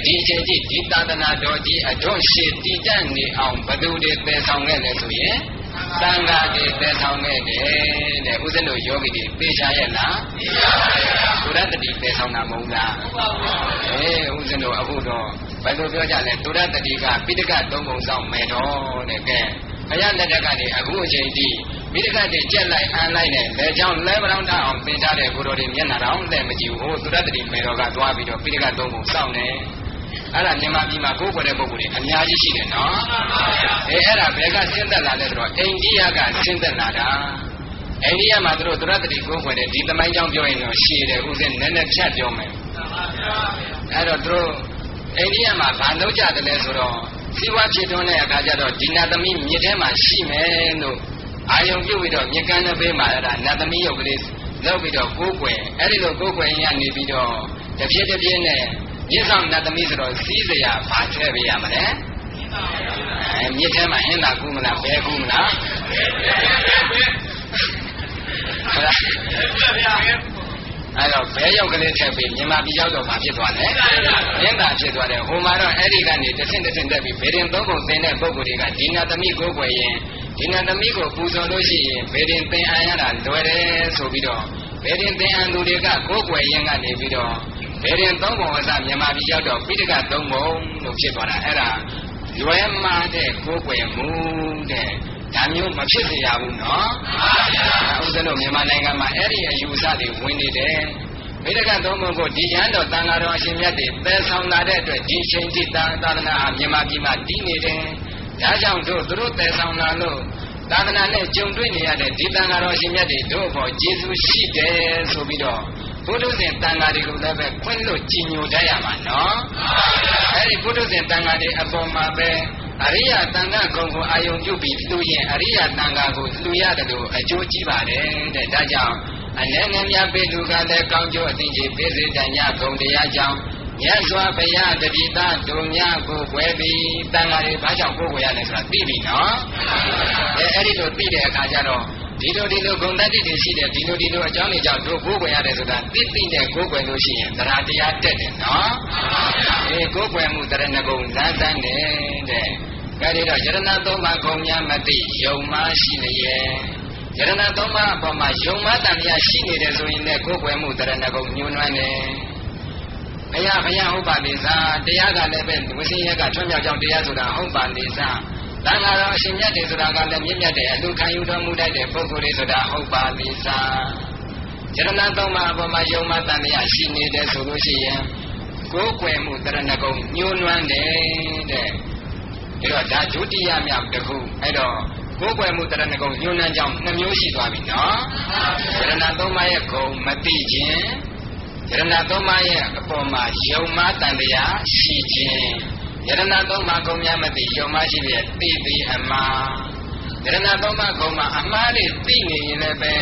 ဒီအချိန်ကြီးဒီသာသနာတော်ကြီးအထွတ်ရှိတည်တတ်နေအောင်ဘယ်သူတွေပယ်ဆောင်ခဲ့လဲဆိုရင်သံဃာတွေပယ်ဆောင်ခဲ့တယ်တဲ့ဦးဇင်းတို့ယောဂီတွေသိချရဲ့လားသိပါပါဘုရားတတိပယ်ဆောင်တာမဟုတ်လားဟုတ်ပါဘူးဦးဇင်းတို့အခုတော့ဘယ်လိုပြောကြလဲဒုရတတိကပိဋကသုံးပုံဆောင်မယ်တော့တဲ့ကဲဘုရားလက်ထက်ကနေအခုအချိန်ကြီးပိဋကတွေကြက်လိုက်အန်လိုက်နဲ့လက်ချောင်းလဲပလောင်းတအောင်သင်ထားတဲ့ကိုတော်တွေမျက်နှာတောင်လည်းမကြည့်ဘူးဟိုဒုရတတိမေတော်ကသွားပြီးတော့ပိဋကသုံးပုံဆောင်နေအဲ့ဒါမြန်မာပြည်မှာကိုယ်ကွယ်တဲ့ပုဂ္ဂိုလ်တွေအများကြီးရှိတယ်နော်အဲ့ဒါဘယ်ကဆင်းသက်လာလဲဆိုတော့အိန္ဒိယကဆင်းသက်လာတာအိန္ဒိယမှာသူတို့ဒုရတတိကိုယ်ကွယ်တဲ့ဒီသမိုင်းကြောင်းပြောရင်တော့ရှည်တယ်ဦးစင်းနည်းနည်းဖြတ်ပြောမယ်အဲ့တော့သူတို့အိန္ဒိယမှာဘာလုပ်ကြတယ်လဲဆိုတော့စီဝါဖြစ်တွန်းတဲ့အခါကျတော့ဒီနတ်သမီးမြစ်ထဲမှာရှိမယ်လို့အာယုံပြုတ်ပြီးတော့မြစ်ကမ်းတဲ့ဘေးမှာအဲ့ဒါနတ်သမီးရုပ်ကလေးလုပ်ပြီးတော့ကိုးကွယ်အဲ့ဒီလိုကိုးကွယ်ရနေပြီးတော့တဖြည်းဖြည်းနဲ့မြစ်ဆောင်နတ်သမီးဆိုတော့စီးစရာဘာထည့်ပေးရမလဲမြစ်ထဲမှာဟင်းသာကူးမလားဘဲကူးမလားအဲ့တော့ဘဲရောက်ကလေးထည့်ပြီးမြန်မာပြည်ရောက်တော့ဘာဖြစ်သွားလဲဟင်းသာဖြစ်သွားတယ်ဟိုမှာတော့အဲ့ဒီကနေတစ်ဆင့်တစ်ဆင့်တက်ပြီးဗေဒင်သုံးပုံသင်တဲ့ပုဂ္ဂိုလ်တွေကဒီနတ်သမီးကိုးကွယ်ရင်ဒီနတ်သမီးကိုပူဇော်လို့ရှိရင်ဗေဒင်သင်အံရတာလွယ်တယ်ဆိုပြီးတော့ဗေဒင်သင်အံသူတွေကကိုးကွယ်ရင်ကနေပြီးတော့ဗေဒင်သုံးပုံအစမြန်မာပြည်ရောက်တော့ပိဋကသုံးပုံလို့ဖြစ်သွားတာအဲ့ဒါလွယ်မှားတဲ့ကိုးကွယ်မှုတဲ့ဒါမျိုးမဖြစ်စေရဘူးနော်ဦးဇင်းတို့မြန်မာနိုင်ငံမှာအဲ့ဒီအယူအဆတွေဝင်နေတယ်ပိဋကသုံးပုံကိုဒီရန်တော်တန်ဃာတော်အရှင်မြတ်တွေသယ်ဆောင်လာတဲ့အတွက်ဒီချိန်ထိသာသနာဟာမြန်မာပြည်မှာတည်နေတယ်ဒါကြောင့်သူတို့သယ်ဆောင်လာလို့သာသနာနဲ့ကြုံတွေ့နေရတဲ့ဒီတန်ဃာတော်အရှင်မြတ်တွေတို့ဘောကျေးဇူးရှိတယ်ဆိုပြီးတော့ဘုဒ္ဓဇင်တန်ဃာတွေကိုလည်းပဲခွင့်လို့ကြည်ညိုတတ်ရမှာနော်အဲ့ဒီဘုဒ္ဓဇင်တန်ဃာတွေအပေါ်မှာပဲအရိယာတန်ဃာဂုံကိုအာယုံပြုပြီးလှူရင်အရိယာတန်ဃာကိုလှူရတယ်လို့အကျိုးကြီးပါတယ်တဲ့ဒါကြောင့်အနည်းငယ်များပေးလူကလည်းကောင်းကျိုးအသိဉာဏ်ပေးစေတညဂုံတရားကြောင့်မြတ်စွာဘုရားတတိသားတို့များကိုွယ်ပြီးတန်ဃာတွေဘာကြောင့်ကိုယ်ွယ်ရလဲဆိုတာသိပြီနော်အဲ့ဒီလိုသိတဲ့အခါကျတော့ဒီလိုဂုံတတ္တိတွေရှိတယ်ဒီလိုအကြောင်းတွေကြောင့်တို့ကိုယ်ွယ်ရတယ်ဆိုတာသိတဲ့ကိုယ်ွယ်လို့ရှိရင်တရားတက်တယ်နော်ကိုယ်ွယ်မှုတရဏဂုံလမ်းတန်းတယ်တဲ့ဒါတွေတော့ယရဏသုံးပါးဂုံများမသိယုံမရှိလျက်ယရဏသုံးပါးအပေါ်မှာယုံမတန်တရားရှိနေတယ်ဆိုရင်လည်းကိုယ်ွယ်မှုတရဏဂုံညှိုးနွမ်းတယ်ဘုရားဟုတ်ပါလေသာတရားကလည်းပဲဝိသင်ရကထွန်းမြောက်ကြောင်းတရားဆိုတာဟုတ်ပါလေသာတန်ဃာတော်အရှင်မြတ်တွေဆိုတာကလည်းမြင့်မြတ်တဲ့အလူခံယူတော်မူတတ်တဲ့ပုဂ္ဂိုလ်တွေဆိုတာဟုတ်ပါလေသာယရဏသုံးပါးအပေါ်မှာယုံမတန်တရားရှိနေတယ်ဆိုလို့ရှိရင်ကိုယ်ွယ်မှုတရဏဂုံညှိုးနွမ်းတယ်တဲ့ဒါတော့ဒါဒုတိယမြောက်တစ်ခုအဲ့တော့ကိုယ်ွယ်မှုတရဏဂုံညှိုးနွမ်းကြောင်းနှစ်မျိုးရှိသွားပြီနော်ယရဏသုံးပါးရဲ့ဂုံမသိခြင်းယရဏသုံးပါးရဲ့အပေါ်မှာယုံမတန်တရားရှိခြင်းယရဏသုံးပါးဂုံများမသိယုံမရှိတဲ့သိပြီးအမှားယရဏသုံးပါးဂုံမှာအမှားတွေသိနေရင်လည်းပဲ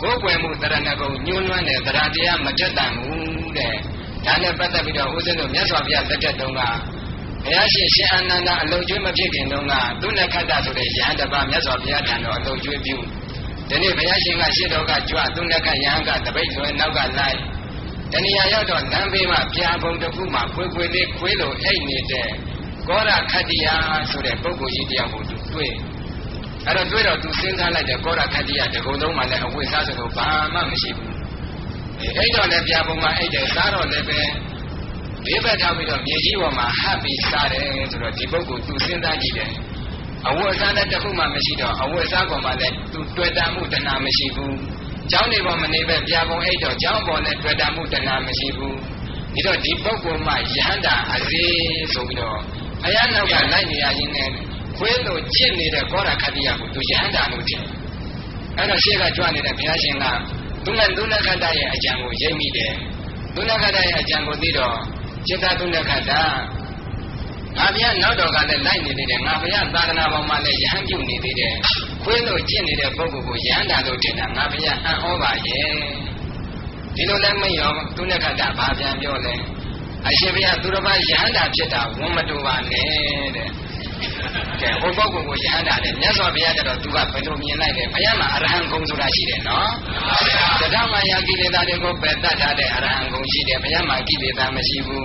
ကိုယ်ွယ်မှုတရဏဂုံညှိုးနွမ်းတဲ့တရားတရားမတက်တန်ဘူးတဲ့ဒါနဲ့ပတ်သက်ပြီးတော့ဦးဇင်းတို့မြတ်စွာဘုရားလက်ထက်တုန်းကဘုရားရှင်ရှင်အာနန္ဒအလုံကျွေးမဖြစ်ခင်တုန်းကသူနခတ္တဆိုတဲ့ယဟန်တစ်ပါးမြတ်စွာဘုရားထံတော်အလုံကျွေးပြုဒီနေ့ဘုရားရှင်ကရှေ့တော်ကကြွသူနခယဟန်ကတပိတ်လွယ်နောက်ကလိုက်တဏှာရောက်တော့လမ်းဘေးမှာပြာပုံတစ်ခုမှာခွေလေးခွေးလိုအိတ်နေတဲ့ကောရခတ္တိယဆိုတဲ့ပုဂ္ဂိုလ်ကြီးတရားကိုသူတွေ့ အဲ့တော့တွေ့တော့သူစဉ်းစားလိုက်တဲ့ကောရခတ္တိယတကုံလုံးမှလည်းအဝိစားဆိုတော့ဘာမှမရှိဘူးအဲ့တော့လည်းပြပုံမှာအဲ့တဲ့စားတော့လည်းပဲလေးဘက်ထားပြီးတော့မြေကြီးပေါ်မှာဟပ်ပြီးစားတယ်ဆိုတော့ဒီပုဂ္ဂိုလ်သူစဉ်းစားကြည့်တယ်အဝိစားလည်းတစ်ခုမှမရှိတော့အဝိစားပေါ်မှာလည်းသူတွေ့တာမှုတဏှာမရှိဘူးကျောင်းနေပေါ်မနေပဲပြပုံအဲ့တော့ကျောင်းပေါ်နဲ့တွေ့တာမှုတဏှာမရှိဘူးဒီတော့ဒီပုဂ္ဂိုလ်မှယဟန္တာအစေဆိုပြီးတော့ဘုရားနောက်ကလိုက်နေရရင်လည်းခွေးလိုကျင့်နေတဲ့ကောရခတ္တိယကိုသူယဟန္တာလို့ထင်အဲ့တော့ရှေ့ကကြွနေတဲ့ဘုရားရှင်ကသူနဲ့သူနဲ့ခတ္တရဲ့အကြံကိုရိပ်မိတယ်သူနဲ့ခတ္တရဲ့အကြံကိုသိတော့จิตသူနဲ့ခတ္တငါဘုရားနောက်တော်ကလည်းလိုက်နေသေးတယ်ငါဘုရားသာသနာပေါ်မှာလည်းယဟန်ပြုနေသေးတယ်ခွေးလိုကျင့်နေတဲ့ပုဂ္ဂိုလ်ကိုယဟန္တာလို့ထင်တာငါဘုရားအံ့ဩပါရဲ့ဒီလိုလည်းမရောသူနဲ့ခတ္တဘာပြန်ပြောလဲအရှင်ဘုရားသူတစ်ပါးယဟန္တာဖြစ်တာဝန်မတူပါနဲ့တဲ့ကဲဟိုပုဂ္ဂိုလ်ကိုယဟန္တာတဲ့မြတ်စွာဘုရားကျတော့သူကဘယ်လိုမြင်လိုက်လဲဘုရားမှာအရဟံဂုဏ်ဆိုတာရှိတယ်နော်တရားမှယာကိလေသာတွေကိုပယ်တတ်ထားတဲ့အရဟံဂုဏ်ရှိတယ်ဘုရားမှာကိလေသာမရှိဘူ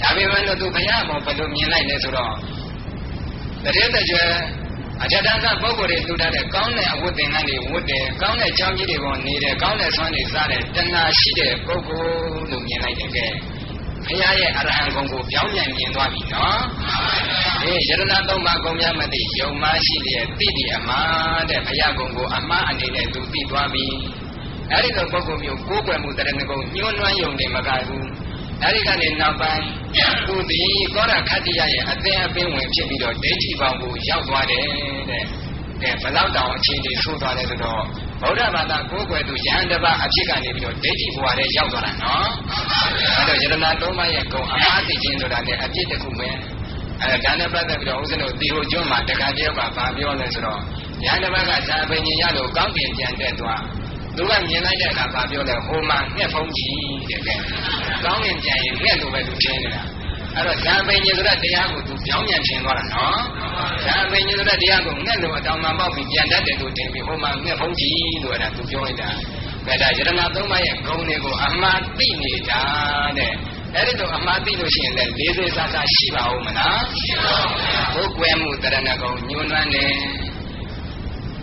းဒါပေမဲ့လို့သူဘုရားကိုဘယ်လိုမြင်လိုက်လဲဆိုတော့တရေတကြွအထက်တန်းကပုဂ္ဂိုလ်တွေလှူထားတဲ့ကောင်းတဲ့အဝတ်သင်္ကန်းတွေဝတ်တယ်ကောင်းတဲ့ချောင်းကြီးတွေကိုနေတယ်ကောင်းတဲ့ဆွမ်းတွေစားတယ်တဏှာရှိတဲ့ပုဂ္ဂိုလ်လို့မြင်လိုက်တယ်ကဲဘုရားရဲ့အရဟံဂုဏ်ကိုပြောင်းပြန်မြင်သွားပြီနော်ယရဏသုံးပါးဂုဏ်များမသိယုံမရှိတဲ့တိတိအမှားတဲ့ဘုရားဂုဏ်ကိုအမှားအနေနဲ့သူသိသွားပြီအဲ့ဒီလိုပုဂ္ဂိုလ်မျိုးကိုးကွယ်မှုတရဏဂုဏ်ညှိုးနွမ်းယုံနေမကဘူးအဲ့ဒီကနေနောက်ပိုင်းသူဒီကောရခတ္တိယရဲ့အသင်အပင်ဝင်ဖြစ်ပြီးတော့ဒိဋ္ဌိပေါင်းကိုရောက်သွားတယ်တဲ့ဘယ်လောက်တောင်အခြေအနေဆိုးသွားလဲဆိုတော့ဗုဒ္ဓဘာသာကိုးကွယ်သူယဟန်တပါအဖြစ်ကနေပြီးတော့ဒိဋ္ဌိဘဝထဲရောက်သွားတာနော်အဲ့တော့ယရဏသုံးပါးရဲ့ဂုဏ်အမှားသိခြင်းဆိုတာလည်းအပြစ်တစ်ခုပဲအဲ့ဒါနဲ့ပတ်သက်ပြီးတော့ဦးဇင်းတို့တီဟိုကျွန်းမှာတခါတည်းကဘာပြောလဲဆိုတော့ယဟန်တပါကဇာပင်ကြီးရလို့ကောင်းကင်ပြန်တက်သွားသူကမြင်လိုက်တဲ့အခါဘာပြောလဲဟိုမှာငှက်ဖုံးကြီးတဲ့ကဲကောင်းကင်ပြန်ရင်ငှက်လိုပဲသူထင်နေတာအဲ့တော့ဇာပင်ကြီးဆိုတဲ့တရားကိုသူပြောင်းပြန်ထင်သွားတာနော်ဇာပင်ကြီးဆိုတဲ့တရားကိုငှက်လိုအတောင်မှပေါက်ပြီးပြန်တတ်တယ်လို့ထင်ပြီးဟိုမှာငှက်ဖုံးကြီးလို့အဲ့ဒါသူပြောလိုက်တာဒါယရဏသုံးပါးရဲ့ဂုဏ်တွေကိုအမှားသိနေတာတဲ့အဲ့ဒီတော့အမှားသိလို့ရှိရင်လည်းလေးလေးစားစားရှိပါဦးမလားရှိပါဘူးဘုကွယ်မှုတရဏဂုံညွန်းနှမ်းတယ်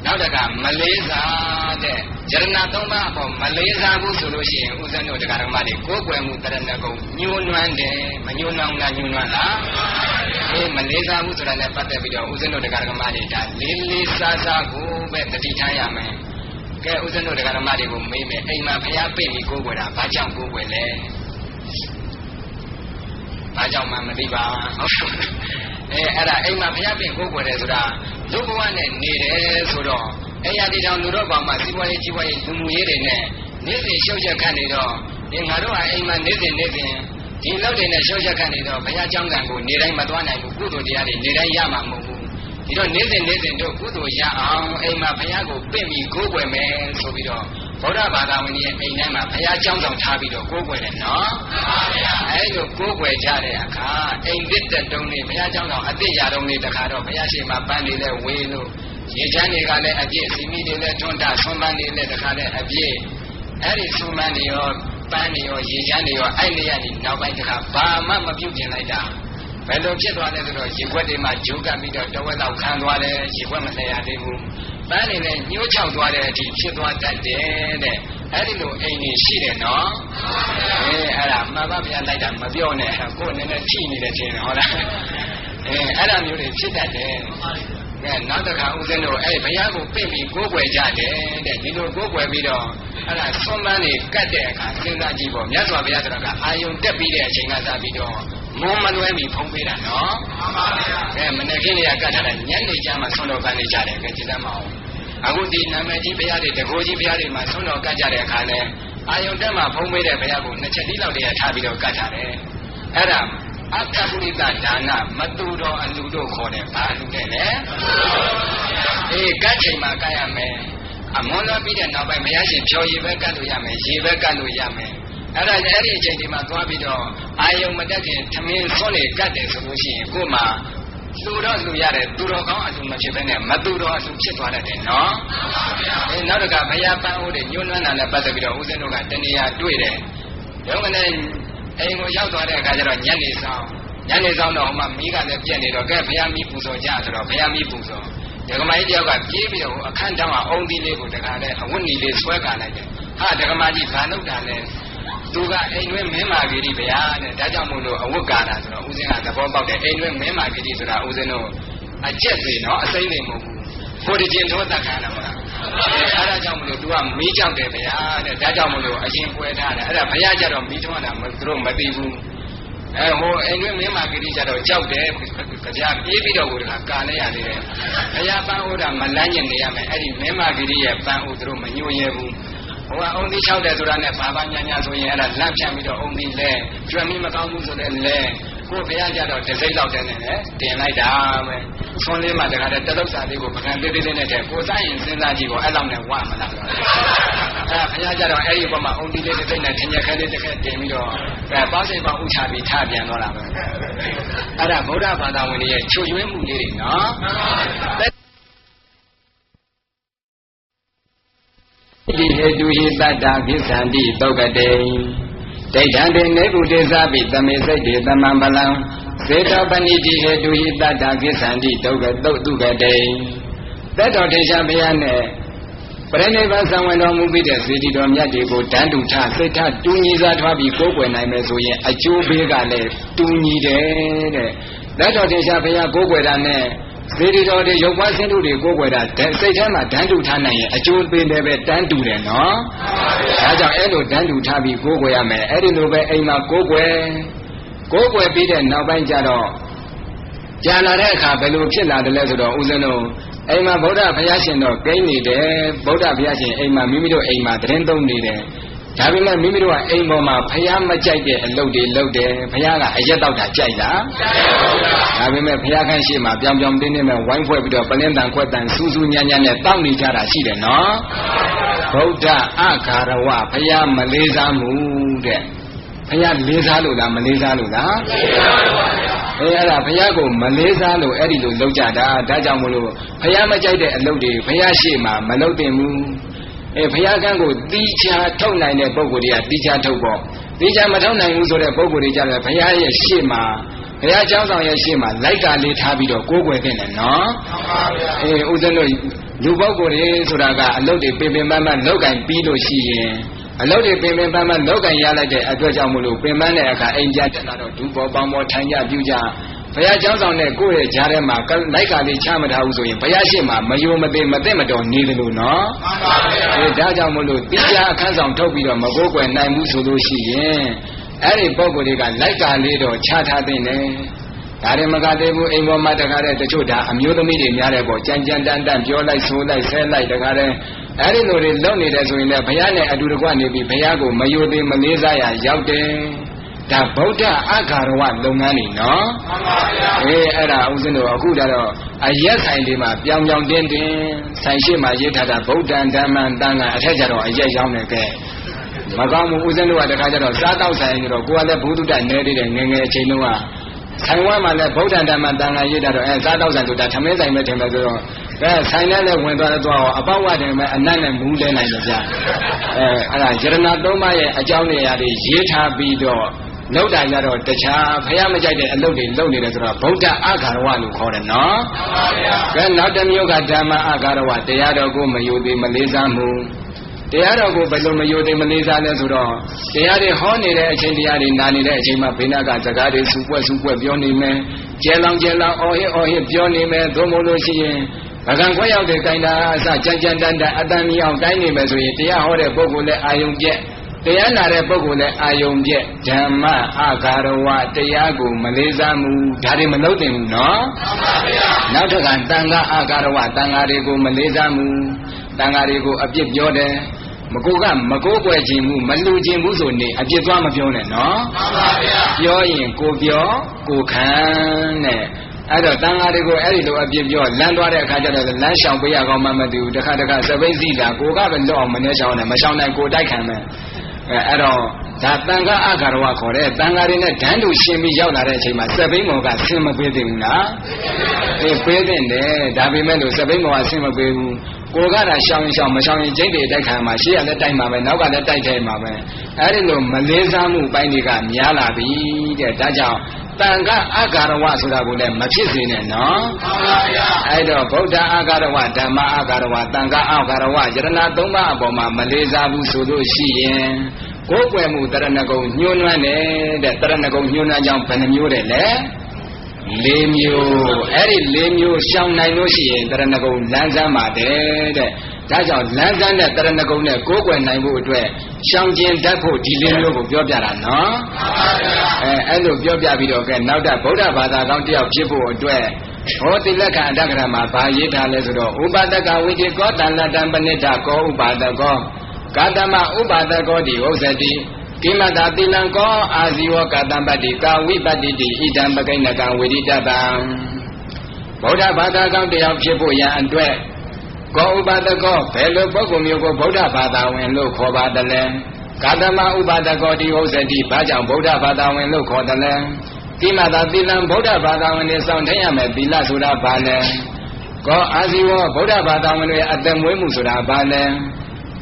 နောက်တကမလေးစားတဲ့ယရဏသုံးပါးအပေါ်မလေးစားဘူးဆိုလို့ရှိရင်ဥစ္စံတို့တရားဓမ္မတွေကိုယ်ကွယ်မှုတရဏဂုံညွန်းနှမ်းတယ်မညွန်းနှမ်းလားညွန်းနှမ်းလားအေးမလေးစားဘူးဆိုတာနဲ့ပတ်သက်ပြီးတော့ဥစ္စံတို့တရားဓမ္မတွေဒါလေးလေးစားစားကိုပဲတတိထားရမယ်ကဲဥစ္စံတို့တရားဓမ္မတွေကိုမေးမယ်အိမ်မှာဘုရားပြင့်ပြီးကိုယ်ကွယ်တာဘာကြောင့်ကိုယ်ကွယ်လဲဘာကြောင့်မှမသိပါဟုတ်အဲ့ဒါအိမ်မှာဘုရားပြင်ကိုယ်ကွယ်တယ်ဆိုတာလူဘဝနဲ့နေတယ်ဆိုတော့အဲ့ရဒီတောင်လူတော့ကောင်မှစီးပွားရေးကြီးပွားရေးလူမှုရေးတွေနဲ့နေ့စဉ်ရှုပ်ချက်ခတ်နေတော့ဒီငါတို့ကအိမ်မှာနေ့စဉ်ဒီလောက်တွေနဲ့ရှုပ်ချက်ခတ်နေတော့ဘုရားကျောင်းကံကိုနေတိုင်းမသွားနိုင်ဘူးကုသိုလ်တရားတွေနေတိုင်းရမှာမဟုတ်ဘူးဒီတော့နေ့စဉ်တို့ကုသိုလ်ရအောင်အိမ်မှာဘုရားကိုပြင့်ပြီးကိုယ်ကွယ်မယ်ဆိုပြီးတော့ဗုဒ္ဓဘာသာဝင်ရဲ့အိမ်ထဲမှာဘုရားကျောင်းဆောင်ထားပြီးတော့ကိုးကွယ်တယ်နော်အဲလိုကိုးကွယ်ကြတဲ့အခါအိမ်သစ်တက်တုံးလေးဘုရားကျောင်းဆောင်အသစ်ရတုံးလေးတခါတော့ဘုရားရှိခိုးပန်းလေးလဲဝေးလို့ရေချမ်းတွေကလည်းအပြည့်စီမီတွေလည်းထွန်းတာဆွမ်းပန်းတွေလည်းတခါလည်းအပြည့်အဲ့ဒီဆွမ်းပန်းတွေရောပန်းတွေရောရေချမ်းတွေရောအဲ့နေရနေနောက်ပိုင်းတခါဘာမှမပြုတ်ပြင်လိုက်တာဘယ်လိုဖြစ်သွားလဲဆိုတော့ရေခွက်တွေမှာဂျိုးကပ်ပြီးတော့တဝက်လောက်ခံသွားတယ်ရေခွက်မလဲရသေးဘူးပန်းနေနဲ့ညှိုးချောက်သွားတဲ့အထိဖြစ်သွားတတ်တယ်တဲ့အဲ့ဒီလိုအိမ်ကြီးရှိတယ်နော်အဲ့ဒါမှန်ပါဗျာလိုက်တာမပြောနဲ့ကိုယ်နည်းနည်းထိနေတယ်ချင်းဟုတ်လားအဲ့ဒါမျိုးတွေဖြစ်တတ်တယ်ကဲနောက်တစ်ခါဦးဇင်းတို့အဲ့ဘုရားကိုပြင့်ပြီးကိုးကွယ်ကြတယ်တဲ့ဒီလိုကိုးကွယ်ပြီးတော့အဲ့ဒါဆွမ်းပန်းတွေကတ်တဲ့အခါစဉ်းစားကြည့်ပေါ့မြတ်စွာဘုရားဆိုတာကအာယုံတက်ပြီးတဲ့အချိန်ကစပြီးတော့မုံမလွဲပြီးဖုံးပေးတာနော်မှန်ပါဗျာကဲမနေ့ကလေးကကတ်ထားတဲ့ညနေကျမှဆွမ်းတော်ပန်းနေကြတယ်ကဲကြည်သမ်းမအောင်အခုဒီနာမည်ကြီးဘုရားတွေတကိုးကြီးဘုရားတွေမှာဆွမ်းတော်ကတ်ကြတဲ့အခါလဲအာယုံတက်မှဖုံးပေးတဲ့ဘုရားကိုနှစ်ချက်တိလောက်တည်းထားပြီးတော့ကတ်ထားတယ်အဲ့ဒါအတ္တပုရိသဒါနမတူတော်အလူတို့ခေါ်တယ်ဘာလူတဲ့လဲကတ်ချိန်မှာကတ်ရမယ်အမွန်လာပြီးတဲ့နောက်ပိုင်းဘုရားရှင်ဖြောရည်ပဲကတ်လို့ရမယ်ရေပဲကတ်လို့ရမယ်အဲ့ဒါအဲ့ဒီအချိန်ဒီမှာသွားပြီးတော့အာယုံမတက်ခင်သမင်းဆွနေကတ်တယ်ဆိုလို့ရှိရင်ကို့မှာလူတော့လူရတယ်သူတော်ကောင်းအလူမဖြစ်ဘဲနဲ့မသူတော်အလူဖြစ်သွားတတ်တယ်နော်နောက်တစ်ခါဘုရားပန်းဦးတွေညှိုးနှွမ်းတာနဲ့ပတ်သက်ပြီးတော့ဦးဇင်းတို့ကတဏှာတွေ့တယ်ရုံးကနေအိမ်ကိုရောက်သွားတဲ့အခါကျတော့ညနေဆောင်တော့ဟိုမှာမီးကလည်းပြက်နေတော့ကဲဘုရားမီးပူဇော်ကြဆိုတော့ဘုရားမီးပူဇော် ဒကမကြီးတယောက်ကပြေးပြီးတော့အခန်းတောင်းအောင်သီးလေးကိုတခါလဲအဝတ်နီလေးဆွဲကန်လိုက်တယ်ဟာဒကမကြီးဘာလုပ်တာလဲသူကအိမ်တွင်းမင်းမာဂီရီဗျာတဲ့ဒါကြောင့်မို့လို့အဝတ်ကာတာဆိုတော့ဦးဇင်းကသဘောပေါက်တယ်အိမ်တွင်းမင်းမာဂီရီဆိုတာဦးဇင်းတို့အကျက်စီနော်အစိမ့်နေမဟုတ်ဘူးကိုတကျင်တော့တတ်ခံရမှာအဲဒါကြောင့်မလို့ तू ကမီးကြောက်တယ်ဗျာတဲ့ဒါကြောင့်မလို့အရင်ပွဲထားတယ်အဲ့ဒါဘုရားကြတော့မီးထွန်းတာသူတို့မသိဘူးဟိုအိမ်တွင်းမင်းမာဂီရီကြတော့ကြောက်တယ်ကြာပြေးပြီးတော့ကိုယ်ကကာနေရသေးတယ်ဘုရားပန်းဟောတာမလန်းကျင်နေရမယ်အဲ့ဒီမင်းမာဂီရီရဲ့ပန်းဟိုသူတို့မညှို့ရဲဘူးဟိုကအုံသီး6တယ်ဆိုတာနဲ့ဘာဘာညာညာဆိုရင်အဲ့ဒါလန့်ဖြန့်ပြီးတော့အုံသီးလဲကျွမ်းမီးမကောင်းဘူးဆိုတဲ့လဲကိုဘုရားကြတော့တစ်စိမ့်လောက်တဲ့နဲ့တင်လိုက်တာပဲဆွန်းလေးမှတခါတည်းတလုတ်စာလေးကိုပကံသေးသေးလေးနဲ့တည်းကိုစားရင်စဉ်းစားကြည့်ပေါ့အဲ့လောက်နဲ့ဝမလားအဲ့ဘုရားကြတော့အဲ့ဒီဘက်မှာအုံသီးလေးတစ်စိမ့်နဲ့ထင်ရခဲလေးတစ်ခက်တင်ပြီးတော့ပေါင်းစိတ်ပေါင်းဥချပြီးထပြန်တော့တာပဲအဲ့ဒါဗုဒ္ဓဘာသာဝင်တွေရဲ့ချွတ်ယွင်းမှုလေးတွေနော်ဒီဟေတုဟိတတ္တာကိသန္တိတောကတေဒိဋ္ဌံတေနေကုတေသပိသမေစိတ်တေသမံပလံသေတောပဏိတိဟေတုဟိတတ္တာကိသန္တိတောကတုတ်တုကတေသက်တော်ထေရှားဘုရားနဲ့ပရိနိဗ္ဗာန်ဆံဝင်တော်မူပြီးတဲ့စေတီတော်မြတ်တွေကိုတန်တူထစိတ်ထတူညီစွာထွားပြီးကိုးကွယ်နိုင်မယ်ဆိုရင်အကျိုးပေးကလည်းတူညီတယ်တဲ့သက်တော်ထေရှားဘုရားကိုးကွယ်တာနဲ့စေတီတော်တွေရုပ်ပွားဆင်းတုတွေကိုးကွယ်တာစိတ်ထဲမှာတန်တူထားနိုင်ရင်အကျိုးပေးတယ်ပဲတန်တူတယ်နော်ဒါကြောင့်အဲ့လိုတန်တူထားပြီးကိုးကွယ်ရမယ်အဲ့ဒီလိုပဲအိမ်မှာကိုးကွယ်ပြီးတဲ့နောက်ပိုင်းကျတော့ကြာလာတဲ့အခါဘယ်လိုဖြစ်လာတယ်လဲဆိုတော့ဦးဇင်းတို့အိမ်မှာဗုဒ္ဓဘုရားရှင်တော့ကိန်းနေတယ်ဗုဒ္ဓဘုရားရှင်အိမ်မှာမိမိတို့အိမ်မှာသတင်းသုံးနေတယ်ဒါပေမဲ့မိမိတို့ကအိမ်ပေါ်မှာဘုရားမကြိုက်တဲ့အလုပ်တွေလုပ်တယ်ဘုရားကအရက်တောက်တာကြိုက်လားဒါပေမဲ့ဘုရားခန့်ရှိမှပြောင်ပြောင်တင်းတင်းနဲ့ဝိုင်းဖွဲ့ပြီးတော့ပလင်းတန်ခွက်တန်စူးစူးညံ့ညံ့နဲ့တောက်နေကြတာရှိတယ်နော်ဗုဒ္ဓအခါရဝဘုရားမလေးစားမှုတဲ့ဘုရားလေးစားလို့လားမလေးစားလို့လားအဲ့ဒါဘုရားကိုမလေးစားလို့အဲ့ဒီလိုလုပ်ကြတာဒါကြောင့်မလို့ဘုရားမကြိုက်တဲ့အလုပ်တွေဘုရားရှိမှမလုပ်တင်ဘူးဘုရားကံကိုတီးချာထုတ်နိုင်တဲ့ပုဂ္ဂိုလ်တွေကတီးချာထုတ်ပေါ့တီးချာမထုတ်နိုင်ဘူးဆိုတဲ့ပုဂ္ဂိုလ်တွေကြတယ်ဘုရားရဲ့ရှေ့မှာဘုရားကျောင်းဆောင်ရဲ့ရှေ့မှာလိုက်ကလေးထားပြီးတော့ကိုးကွယ်တဲ့နဲ့နော်မှန်ပါဗျာဥစ္စလို့လူပုဂ္ဂိုလ်တွေဆိုတာကအလုပ်တွေပင်ပန်းပန်းလောက်ကင်ပြီးလို့ရှိရင်အလုပ်တွေပင်ပန်းပန်းလောက်ကင်ရလိုက်တဲ့အတွက်ကြောင့်မလို့ပင်ပန်းတဲ့အခါအိမ်ကြတက်လာတော့ဒူပေါ်ပေါင်းပေါ်ထိုင်ကြပြူကြဘုရားကျောင်းဆောင်နဲ့ကိုယ့်ရဲ့ကြားထဲမှာလိုက်ကလေးချမထားဘူးဆိုရင်ဘုရားရှိမှမယုံမသိမသိမတော်နေတယ်လို့နော်မှန်ပါဗျာဒါကြောင့်မလို့တရားအခန်းဆောင်ထုတ်ပြီးတော့မကိုးကွယ်နိုင်ဘူးဆိုလို့ရှိရင်အဲ့ဒီပုဂ္ဂိုလ်တွေကလိုက်ကလေးတော့ချထားတဲ့နဲ့ဒါရင်မကသေးဘူးအိမ်ပေါ်မှာတခါတည်းတချို့ဒါအမျိုးသမီးတွေများတယ်ပေါ့ကြမ်းကြမ်းတန်းတန်းပြောလိုက်ဆိုလိုက်ဆဲလိုက်တခါတည်းအဲ့ဒီလိုတွေလုပ်နေတယ်ဆိုရင်လည်းဘုရားနဲ့အတူတကွနေပြီးဘုရားကိုမယုံသေးမလေးစားရရောက်တယ်ဒါဗုဒ္ဓအခါရဝလုပ်ငန်းနေနော်မှန်ပါဗျာအဲ့ဒါဦးဇင်းတို့အခုတော့အရက်ဆိုင်တွေမှာပြောင်ပြောင်တင်းတင်းဆိုင်ရှိမှရေးထားတာဗုဒ္ဓံဓမ္မံတန်ခါအထက်ကျတော့အရက်ရောင်းနေခဲ့မကောင်းဘူးဦးဇင်းတို့ကတခါကျတော့စားတော့ဆိုင်ဆိုတော့ကိုယ်ကလည်းဘုဒ္ဓတနဲသေးတယ်ငငယ်အချိန်တုန်းကဆိုင်ဝမ်းမှာလည်းဗုဒ္ဓံဓမ္မံတန်ခါရေးထားတော့စားတော့ဆိုင်ဆိုတာထမင်းဆိုင်ပဲထင်တယ်ဆိုတော့ဆိုင်နဲ့လည်းဝင်သွားတော့အပေါက်ဝတယ်မဲ့အနတ်နဲ့မူးလဲနိုင်တယ်ဗျအဲ့ဒါယရဏသုံးပါးရဲ့အကြောင်းတွေအရာတွေရေးထားပြီးတော့လောက်တာကြတော့တခြားဘုရားမကြိုက်တဲ့အလုပ်တွေလုပ်နေတယ်ဆိုတော့ဗုဒ္ဓအခါရဝလို့ခေါ်တယ်နော်မှန်ပါဗျာကဲနောက်တစ်မျိုးကဓမ္မအခါရဝတရားတော်ကိုမယုံသေးမလေးစားမှုတရားတော်ကိုဘယ်လိုမယုံသေးမလေးစားလဲဆိုတော့တရားတွေဟောနေတဲ့အချိန်တရားတွေနာနေတဲ့အချိန်မှာဘေးနာကစကားတွေစူပွက်ပြောနေမယ်ကျဲလောင်အော်ဟစ်ပြောနေမယ်သို့မဟုတ်လို့ရှိရင်ဗကံခွဲရောက်တဲ့ကိုင်တာအစကြမ်းတန်းအတန်မြအောင်တိုင်းနေမယ်ဆိုရင်တရားဟောတဲ့ပုဂ္ဂိုလ်လည်းအာယုံပြက်တရားနာတဲ့ပုဂ္ဂိုလ်လည်းအာယုံပြက်ဓမ္မအခါရဝတရားကိုမလေးစားမှုဒါတွေမလုပ်သင့်ဘူးနော်မှန်ပါဗျာနောက်တစ်ခါတန်ခါအခါရဝတန်ခါတွေကိုမလေးစားမှုတန်ခါတွေကိုအပြစ်ပြောတယ်မကိုကွယ်ခြင်းမှုမလူခြင်းမှုဆိုနေအပြစ်သွားမပြောနဲ့နော်မှန်ပါဗျာပြောရင်ကိုပြောကိုခံနဲ့အဲ့တော့တန်ဃာတွေကိုအဲ့ဒီလိုအပြစ်ပြောလမ်းသွားတဲ့အခါကျတော့လမ်းရှောင်ပေးရကောင်းမှမသိဘူးတခါစပိတ်စီတာကိုကပဲလွတ်အောင်မနှဲချောင်းနဲ့မရှောင်နိုင်ကိုတိုက်ခံမယ်အဲ့တော့ဒါတန်ခါအခါရဝခေါ်တဲ့တန်ခါတွေနဲ့ဓာန်တူရှင်းပြီးရောက်လာတဲ့အချိန်မှာစပိတ်မော်ကဆင်းမပေးသင့်ဘူးလားပေးသင့်တယ်ဒါပေမဲ့လို့စပိတ်မော်ကဆင်းမပေးဘူး ကိုကတော့ရှောင်းမရှောင်းရင်ကျိတ်တွေတိုက်ခံမှာရှေ့ကလည်းတိုက်မှာပဲနောက်ကလည်းတိုက်ထဲမှာပဲအဲ့ဒီလိုမလေးစားမှုပိုင်းတွေကများလာပြီတဲ့ဒါကြောင့်တန်ခါအာဃာရဝဆိုတာကိုလည်းမဖြစ်စေနဲ့နော်မှန်ပါဗျာအဲ့တော့ဗုဒ္ဓအာဃာရဝဓမ္မအာဃာရဝတန်ခါအာဃာရဝယရဏသုံးပါးအပေါ်မှာမလေးစားဘူးဆိုလို့ရှိရင်ကိုယ်ွယ်မှုတရဏဂုံညှိုးနှွမ်းတဲ့တရဏဂုံညှိုးနှွမ်းကြောင်းဘယ်နှမျိုးတဲ့လဲ၄မျိုးအဲ့ဒီ၄မျိုးရှောင်နိုင်လို့ရှိရင်တရဏဂုံလမ်းစမ်းပါတယ်တဲ့ဒါကြောင့်လမ်းစမ်းတဲ့တရဏဂုံနဲ့ကိုယ်ွယ်နိုင်ဖို့အတွက်ရှောင်ကျင်တတ်ဖို့ဒီ၄မျိုးကိုပြောပြတာနော်အဲ့လိုပြောပြပြီးတော့ကဲနောက်တာဗုဒ္ဓဘာသာကောင်းတယောက်ဖြစ်ဖို့အတွက်ဟောတိလက္ခအတ္တကရမှာဘာရေးထားလဲဆိုတော့ဥပါဒကဝိတိကောတန္တတံပဏိတကောဥပါဒကောကာတမဥပါဒကောတိဥစ္စတိကိမတာတိလံကောအာဇီဝကတံပတ္တိကာဝိပတ္တိတိဣဒံပကိဏကံဝိရိတတံဗုဒ္ဓဘာသာကောင်းတယောက်ဖြစ်ဖို့ရန်အတွက်ကောဥပါဒကောဘယ်လိုပုဂ္ဂိုလ်မျိုးကိုဗုဒ္ဓဘာသာဝင်လို့ခေါ်ပါတယ်လဲကာတမဥပါဒကောတိဥစ္စတိဘာကြောင့်ဗုဒ္ဓဘာသာဝင်လို့ခေါ်တယ်လဲကိမတာတိလံဗုဒ္ဓဘာသာဝင်တွေစောင့်ထိုင်ရမယ်သီလဆိုတာဘာလဲကောအာဇီဝဗုဒ္ဓဘာသာဝင်တွေအသက်မွေးမှုဆိုတာဘာလဲ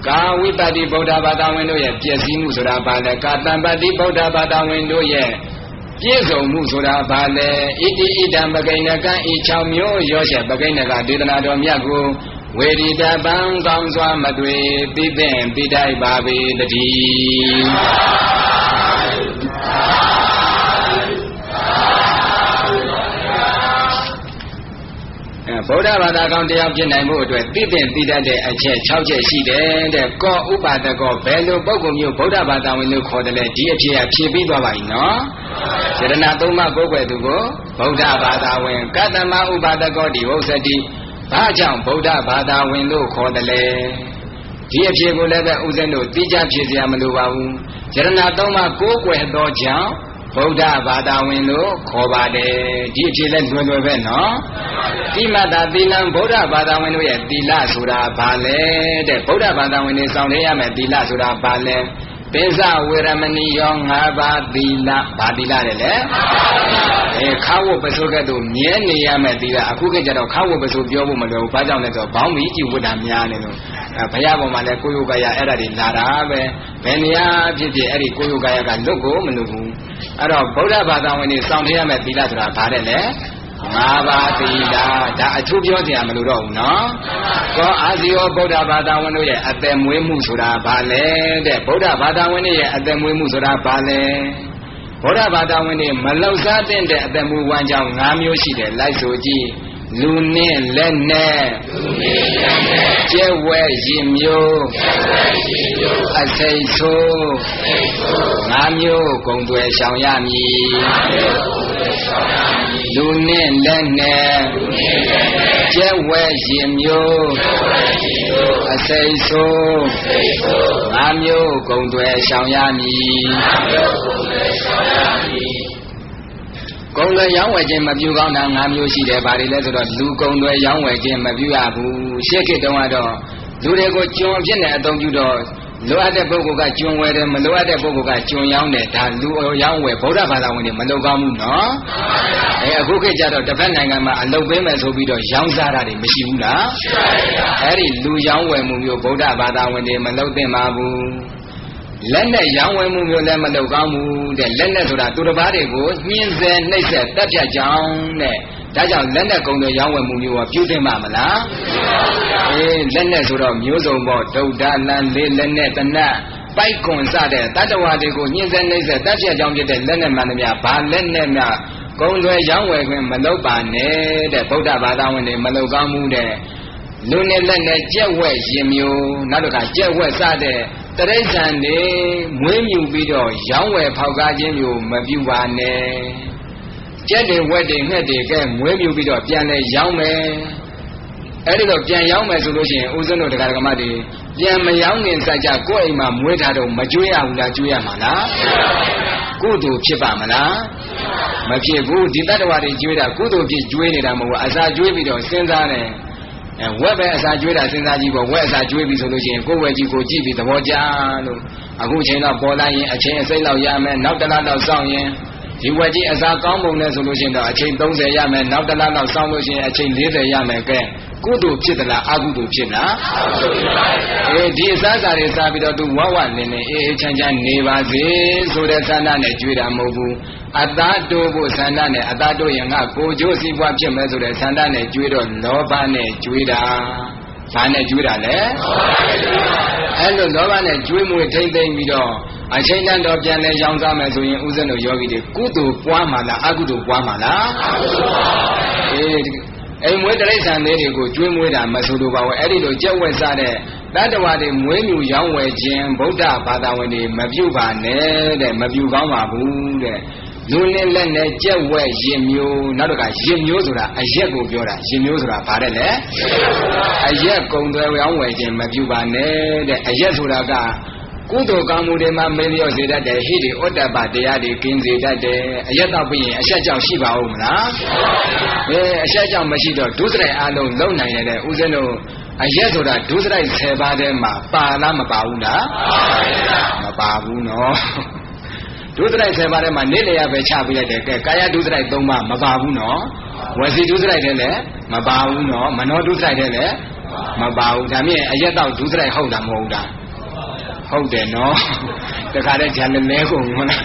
ကာဝိပတ္တိဗုဒ္ဓဘာသာဝင်တို့ရဲ့ပြည့်စည်မှုဆိုတာဘာလဲကာတံပတ္တိဗုဒ္ဓဘာသာဝင်တို့ရဲ့ပြည့်စုံမှုဆိုတာဘာလဲဣတိဣဒံပကိဏကံဤ6မျိုးရောရှက်ပကိဏကဒေသနာတော်မြတ်ကိုဝေရိတပံကောင်းစွာမတွေ့သိသင့်သိတိုက်ပါပေတည်းဗုဒ္ဓဘာသာကောင်းတရားဖြစ်နိုင်မှုအတွက်သိသင့်သိတတ်တဲ့အချက်6ချက်ရှိတယ်တဲ့ကောဥပါဒကောဘယ်လိုပုဂ္ဂိုလ်မျိုးဗုဒ္ဓဘာသာဝင်လို့ခေါ်တယ်လဲဒီအဖြစ်ကဖြည့်ပြီးသွားပါပြီနော်ယရဏသုံးပါးကိုယ်ွယ်သူကိုဗုဒ္ဓဘာသာဝင်ကတ္တမဥပါဒကောတိဝုစ္စတိဘာကြောင့်ဗုဒ္ဓဘာသာဝင်လို့ခေါ်တယ်လဲဒီအဖြစ်ကိုလည်းပဲဥစဉ်တို့သိကြဖြစ်စရာမလိုပါဘူးယရဏသုံးပါးကိုယ်ွယ်သောကြောင့်ဗုဒ္ဓဘာသာဝင်လို့ခေါ်ပါတယ်ဒီအဖြစ်လဲလွယ်လွယ်ပဲနော်တိမတာသီလံဗုဒ္ဓဘာသာဝင်တို့ရဲ့သီလဆိုတာဘာလဲတဲ့ဗုဒ္ဓဘာသာဝင်တွေစောင့်နေရမယ်သီလဆိုတာဘာလဲပိစဝေရမဏီယော5ပါးသီလဘာသီလတဲ့လဲခါဝတ်ပစိုးကဲ့သို့မြဲနေရမယ်သီလအခုကကြတော့ခါဝတ်ပစိုးပြောဖို့မလွယ်ဘူးဘာကြောင့်လဲဆိုတော့ဘောင်းမီကြည့်ဝတ်တာများနေလို့ဘုရားပေါ်မှာလဲကိုယုကာယအဲ့ဒါတွေလာတာပဲဘယ်နေရာဖြစ်ဖြစ်အဲ့ဒီကိုယုကာယကလွတ်ကိုမလွတ်ဘူးအဲ့တော့ဗုဒ္ဓဘာသာဝင်တွေစောင့်နေရမယ်သီလဆိုတာဘာတဲ့လဲ5ပါးသီလဒါအထူးပြောစရာမလိုတော့ဘူးနော်ကောအာဇီဝဗုဒ္ဓဘာသာဝင်တို့ရဲ့အသက်မွေးမှုဆိုတာဘာလဲတဲ့ဗုဒ္ဓဘာသာဝင်တွေရဲ့အသက်မွေးမှုဆိုတာဘာလဲဗုဒ္ဓဘာသာဝင်တွေမလောက်စားတဲ့အသက်မွေးဝမ်းကြောင်း5မျိုးရှိတယ်လိုက်ဆိုကြည့်လူနဲ့လက်နဲ့ကျဲဝဲရင်မျိုးအစိတ်ဆိုး5မျိုးဂုံတွေရှောင်ရမည်လူနဲ့လက်နဲ့ကျဲဝဲရင်မျိုးအစိတ်ဆိုး5မျိုးဂုံတွေရှောင်ရမည်ကုံတွေရောင်းဝယ်ခြင်းမပြုကောင်းတာ5မျိုးရှိတယ်။ဘာတွေလဲဆိုတော့လူကုံတွေရောင်းဝယ်ခြင်းမပြုရဘူး။ရှေ့ခေတ်တုန်းကတော့လူတွေကိုကျွန်အဖြစ်နဲ့အသုံးပြုတော့လိုအပ်တဲ့ပုဂ္ဂိုလ်ကကျွန်ဝယ်တယ်မလိုအပ်တဲ့ပုဂ္ဂိုလ်ကကျွန်ရောင်းတယ်ဒါလူရောင်းဝယ်ဗုဒ္ဓဘာသာဝင်တွေမလုပ်ကောင်းဘူးနော်။အခုခေတ်ကျတော့တစ်ဖက်နိုင်ငံမှာအလုပ်ပေးမယ်ဆိုပြီးတော့ရောင်းစားတာတွေမရှိဘူးလား။ရှိပါရဲ့။အဲ့ဒီလူရောင်းဝယ်မှုမျိုးဗုဒ္ဓဘာသာဝင်တွေမလုပ်သင့်ပါဘူး။လက်နဲ့ရောင်းဝယ်မှုမျိုးလည်းမလုပ်ကောင်းဘူးတဲ့လက်နဲ့ဆိုတာသူတစ်ပါးတွေကိုညှင်းဆဲနှိပ်စက်တပ်ဖြတ်ကြောင်းတဲ့ဒါကြောင့်လက်နဲ့ကုံတွေရောင်းဝယ်မှုမျိုးကပြုသင့်ပါမလားလက်နဲ့ဆိုတော့မျိုးစုံပေါ့ဒုဒ္ဒလန်လေးလက်နဲ့တနတ်ပိုက်ကွန်စတဲ့တတ္တဝါတွေကိုညှင်းဆဲနှိပ်စက်တပ်ဖြတ်ကြောင်းဖြစ်တဲ့လက်နဲ့မှန်သမျှဘာလက်နဲ့မှကုံတွေရောင်းဝယ်ခွင့်မလုပ်ပါနဲ့တဲ့ဗုဒ္ဓဘာသာဝင်တွေမလုပ်ကောင်းဘူးတဲ့လူနဲ့လက်နဲ့ကြက်ဝက်ရင်မျိုးနောက်တစ်ခါကြက်ဝက်စတဲ့တရိစ္ဆာန်တွေမွေးမြူပြီးတော့ရောင်းဝယ်ဖောက်ကားခြင်းမျိုးမပြုပါနဲ့ကြက်တွေဝက်တွေငှက်တွေကဲမွေးမြူပြီးတော့ပြန်လဲရောင်းမယ်အဲ့ဒီတော့ပြန်ရောင်းမယ်ဆိုလို့ရှိရင်ဦးဇင်းတို့တရားဓမ္မတွေပြန်မရောင်းခင်စကြကိုယ့်အိမ်မှာမွေးထားတော့မကျွေးရဘူးလားကျွေးရမှာလားကုသိုလ်ဖြစ်ပါမလားမဖြစ်ဘူးဒီတတ္တဝါတွေကျွေးတာကုသိုလ်ဖြစ်ကျွေးနေတာမဟုတ်ဘူးအစာကျွေးပြီးတော့စဉ်းစားတယ်ဝက်ပဲအစာကျွေးတာစဉ်းစားကြည့်ပေါ့ဝက်အစာကျွေးပြီဆိုလို့ရှိရင်ကိုယ်ဝက်ကြီးကိုကြည့်ပြီးသဘောကျလို့အခုချိန်တော့ပေါ်လာရင်အချိန်အစိမ့်လောက်ရမယ်နောက်တစ်လလောက်စောင့်ရင်ဒီဝက်ကြီးအစာကောင်းပုံနဲ့ဆိုလို့ရှိရင်တော့အချိန်30ရမယ်နောက်တစ်လလောက်စောင့်လို့ရှိရင်အချိန်40ရမယ်ကဲ ကုသိုလ်ဖြစ်သလားအကုသိုလ်ဖြစ်လားဒီအစားအစာတွေစားပြီးတော့သူဝဝလင်းလင်းအေးအေးချမ်းချမ်းနေပါစေဆိုတဲ့ဆန္ဒနဲ့ကြွေးတာမဟုတ်ဘူးအသားတိုးဖို့ဆန္ဒနဲ့အသားတိုးရင်ငါကိုကျိုးစီးပွားဖြစ်မယ်ဆိုတဲ့ဆန္ဒနဲ့ကြွေးတော့လောဘနဲ့ကြွေးတာဘာနဲ့ကြွေးတာလဲအဲ့လိုလောဘနဲ့ကြွေးမွေထိမ့်သိမ့်ပြီးတော့အချိန်တန်တော့ပြန်လဲရောင်းစားမယ်ဆိုရင်ဥစ္စာတို့ယောဂီတွေကုသိုလ်ပွားမှာလားအကုသိုလ်ပွားမှာလားအိမ်မွေးတိရစ္ဆာန်လေးတွေကိုကျွေးမွေးတာမဆိုလိုပါဘူးအဲ့ဒီလိုကြက်ဝက်စားတဲ့တတ္တဝါတွေမွေးမြူရောင်းဝယ်ခြင်းဗုဒ္ဓဘာသာဝင်တွေမပြုပါနဲ့တဲ့မပြုကောင်းပါဘူးတဲ့လူနဲ့လက်နဲ့ကြက်ဝက်ရင်မျိုးနောက်တစ်ခါရင်မျိုးဆိုတာအရက်ကိုပြောတာရင်မျိုးဆိုတာဘာတဲ့လဲအရက်ကုံသွဲရောင်းဝယ်ခြင်းမပြုပါနဲ့တဲ့အရက်ဆိုတာကကုသိုလ်ကောင်းမှုတွေမှာမင်းလျော့စေတတ်တယ်ဟိတိဩတ္တပတရားတွေကင်းစေတတ်တယ်အရက်တော့ပြီးရင်အဆက်ကြောင့်ရှိပါဦးမလားအဆက်ကြောင့်မရှိတော့ဒုစရိုက်အလုံးလုံနိုင်တဲ့ဦးဇင်းတို့အရက်ဆိုတာဒုစရိုက်10ပါးထဲမှာပါလားမပါဘူးလားမပါဘူးနော်ဒုစရိုက်10ပါးထဲမှာနေလျာပဲချပေးလိုက်တယ်ကဲကာယဒုစရိုက်3ပါးမပါဘူးနော်ဝစီဒုစရိုက်ထဲလည်းမပါဘူးနော်မနောဒုစရိုက်ထဲလည်းမပါဘူးဒါမြင်အရက်တော့ဒုစရိုက်ဟုတ်တာမဟုတ်တာဟုတ်တယ်နော်တခါတည်းဂျန်လဲကုန်မလား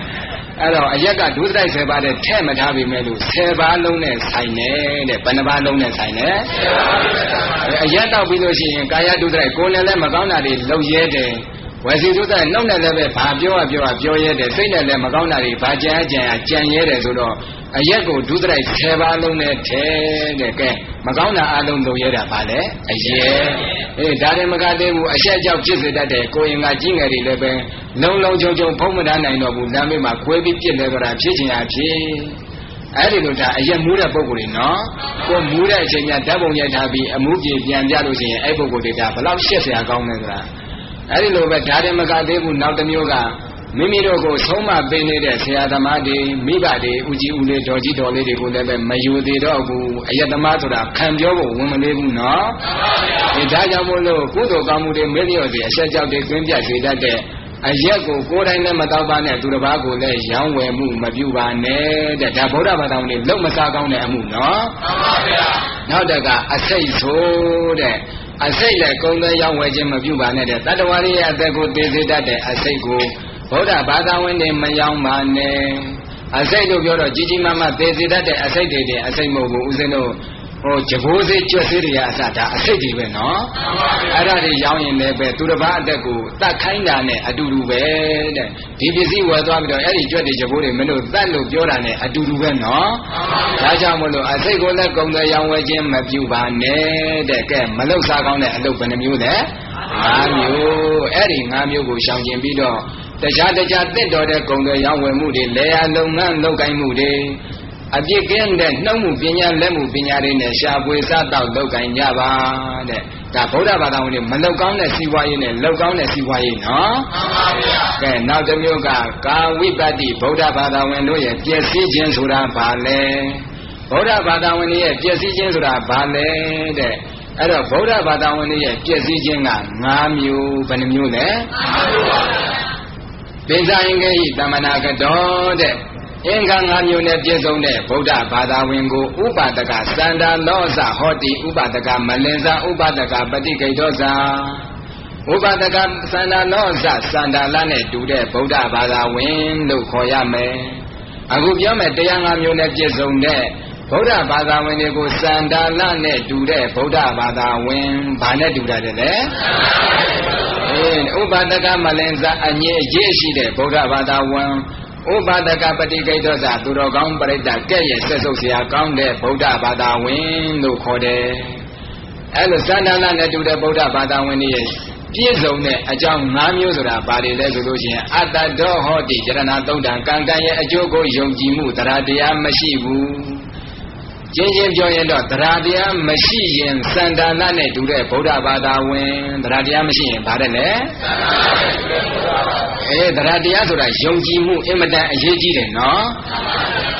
အဲ့တော့အရက်ကဒုစရိုက်10ပါးတဲ့ထဲ့မထားပြီမဲ့လို့10ပါးလုံးနဲ့ဆိုင်တယ်တဲ့ဘယ်နှပါးလုံးနဲ့ဆိုင်လဲအရက်တော့ပြီးလို့ရှိရင်ကာယဒုစရိုက်ကိုယ်နဲ့လည်းမကောင်းတာတွေလုပ်ရဲတယ်ဝစီဒုစရိုက်နှုတ်နဲ့လည်းပဲဘာပြောရဲတယ်စိတ်နဲ့လည်းမကောင်းတာတွေဘာကြံရဲတယ်ဆိုတော့အရက်ကိုဒုစရိုက်10ပါးလုံးနဲ့ထဲတဲ့ကဲမကောင်းတာအလုံးလုပ်ရတာဗာလဲအရက်ဒါရင်မကသေးဘူးအဆက်ကြောက်ဖြစ်စေတတ်တယ်ကိုရင်ကကြီးငယ်တွေလည်းပဲလုံချုံဖုံးမတတ်နိုင်တော့ဘူးလမ်းမေးမှာခွဲပြီးပြစ်လဲတော့တာဖြစ်ချင်ရဖြစ်အဲ့ဒီလိုဒါအရက်မူးတဲ့ပုံကိုယ်တွေနော်ကိုမူးတဲ့အချိန်ကျဓာတ်ပုံရိုက်ထားပြီးအမှုပြေပြန်ပြလို့ရှိရင်အဲ့ပုံကိုယ်တွေဒါဘလောက်ရှက်เสียကောင်းလဲဆိုတာအဲ့ဒီလိုပဲဒါရင်မကသေးဘူးနောက်တစ်မျိုးကမိမိတို့ကိုဆုံးမပေးနေတဲ့ဆရာသမားတွေမိဘတွေဦးကြီးဦးလေးတော်ကြီးတော်လေးတွေကိုလည်းပဲမယူသေးတော့ဘူးအယက်သမားဆိုတာခံပြောဖို့ဝန်မလေးဘူးနော်ဒါကြောင့်မို့လို့ကုသိုလ်ကောင်းမှုတွေမေ့လျော့စေအဆက်ကြောက်တွေတွင်းပြစေတတ်တဲ့အရက်ကိုကိုယ်တိုင်လည်းမတော့ပါနဲ့သူတစ်ပါးကိုလည်းရောင်းဝယ်မှုမပြုပါနဲ့တဲ့ဒါဗုဒ္ဓဘာသာဝင်တွေလုံးမစားကောင်းတဲ့အမှုနော်မှန်ပါဗျာနောက်တကအစိတ်ဆိုတဲ့အစိတ်လည်းကုံသွဲရောင်းဝယ်ခြင်းမပြုပါနဲ့တဲ့တတ္တဝါရဲ့အသက်ကိုသိစေတတ်တဲ့အစိတ်ကိုဗုဒ္ဓဘာသာဝင်တွေမယောင်းပါနဲ့အစိတ်လို့ပြောတော့ကြီးကြီးမားမားသေစေတတ်တဲ့အစိတ်တွေအစိတ်မဟုတ်ဘူးဦးဇင်းတို့ကြဘိုးစေးကြွက်စေးတွေအစဒါအစိတ်တွေပဲနော်အဲ့ဒါတွေရောင်းရင်လည်းပဲသူတစ်ပါးအသက်ကိုတတ်ခိုင်းတာနဲ့အတူတူပဲတဲ့ဒီပစ္စည်းဝယ်သွားပြီးတော့အဲ့ဒီကြွက်တွေကြဘိုးတွေမင်းတို့တတ်လို့ပြောတာနဲ့အတူတူပဲနော်ဒါကြောင့်မလို့အစိတ်ကိုလည်းကုံတယ်ရောင်းဝယ်ခြင်းမပြုပါနဲ့တဲ့ကဲမလောက်စားကောင်းတဲ့အလုပ်ဘယ်နှမျိုးလဲ5မျိုးအဲ့ဒီ5မျိုးကိုရှောင်ကျင်ပြီးတော့တခြားတင့်တော်တဲ့ဂုဏ်တွေရောင်းဝယ်မှုတွေလေယာလုပ်ငန်းလုပ်ကိုင်မှုတွေအပြစ်ကင်းတဲ့နှုတ်မှုပညာလက်မှုပညာတွေနဲ့ရှာဖွေစားတော့လုပ်ကိုင်ကြပါတဲ့ဒါဗုဒ္ဓဘာသာဝင်တွေမလောက်ကောင်းတဲ့စီးပွားရေးနဲ့လောက်ကောင်းတဲ့စီးပွားရေးနော်မှန်ပါဗျာကဲနောက်တစ်မျိုးကကာဝိပတ္တိဗုဒ္ဓဘာသာဝင်တို့ရဲ့ပျက်စီးခြင်းဆိုတာဘာလဲဗုဒ္ဓဘာသာဝင်တွေရဲ့ပျက်စီးခြင်းဆိုတာဘာလဲတဲ့အဲ့တော့ဗုဒ္ဓဘာသာဝင်တွေရဲ့ပျက်စီးခြင်းက5မျိုးဘယ်နှမျိုးလဲ5မျိုးပါဗျာပိဇာယင်ကေဟိတမနာကတောတဲ့အင်္ဂါ5မျိုးနဲ့ပြည့်စုံတဲ့ဗုဒ္ဓဘာသာဝင်ကိုဥပါဒကစန္ဒာလောဇဟောတိဥပါဒကမလင်္ဇဥပါဒကပฏิကိတောဇာဥပါဒကစန္ဒာလောဇစန္ဒာလနဲ့တူတဲ့ဗုဒ္ဓဘာသာဝင်လို့ခေါ်ရမယ်အခုပြောမယ်တရား5မျိုးနဲ့ပြည့်စုံတဲ့ဗုဒ္ဓဘာသာဝင်တွေကိုစန္ဒာလနဲ့တူတဲ့ဗုဒ္ဓဘာသာဝင်ဘာနဲ့တူတာလဲဥပါဒကမလင်္ဇအငြိအကျေးရှိတဲ့ဗုဒ္ဓဘာသာဝင်ဥပါဒကပฏิကိတောဇသူတော်ကောင်းပရိသတ်ကဲ့ရဲ့ဆက်ဆုပ်စရာကောင်းတဲ့ဗုဒ္ဓဘာသာဝင်လို့ခေါ်တယ်အဲလိုစန္ဒာလနဲ့တူတဲ့ဗုဒ္ဓဘာသာဝင်ရဲ့ပြည့်စုံတဲ့အကြောင်း5မျိုးဆိုတာဘာတွေလဲဆိုလို့ရှိရင်အတ္တဒောဟောတိယရဏသုံးတံကံကံရဲ့အကျိုးကိုယုံကြည်မှုတရားတရားမရှိဘူးကျင်းချင်းပြောရင်တော့တရားတရားမရှိရင်စန္ဒာလနဲ့တူတဲ့ဗုဒ္ဓဘာသာဝင်တရားတရားမရှိရင်ဘာတဲ့လဲတရားတရားဆိုတာယုံကြည်မှုအင်မတန်အရေးကြီးတယ်နော်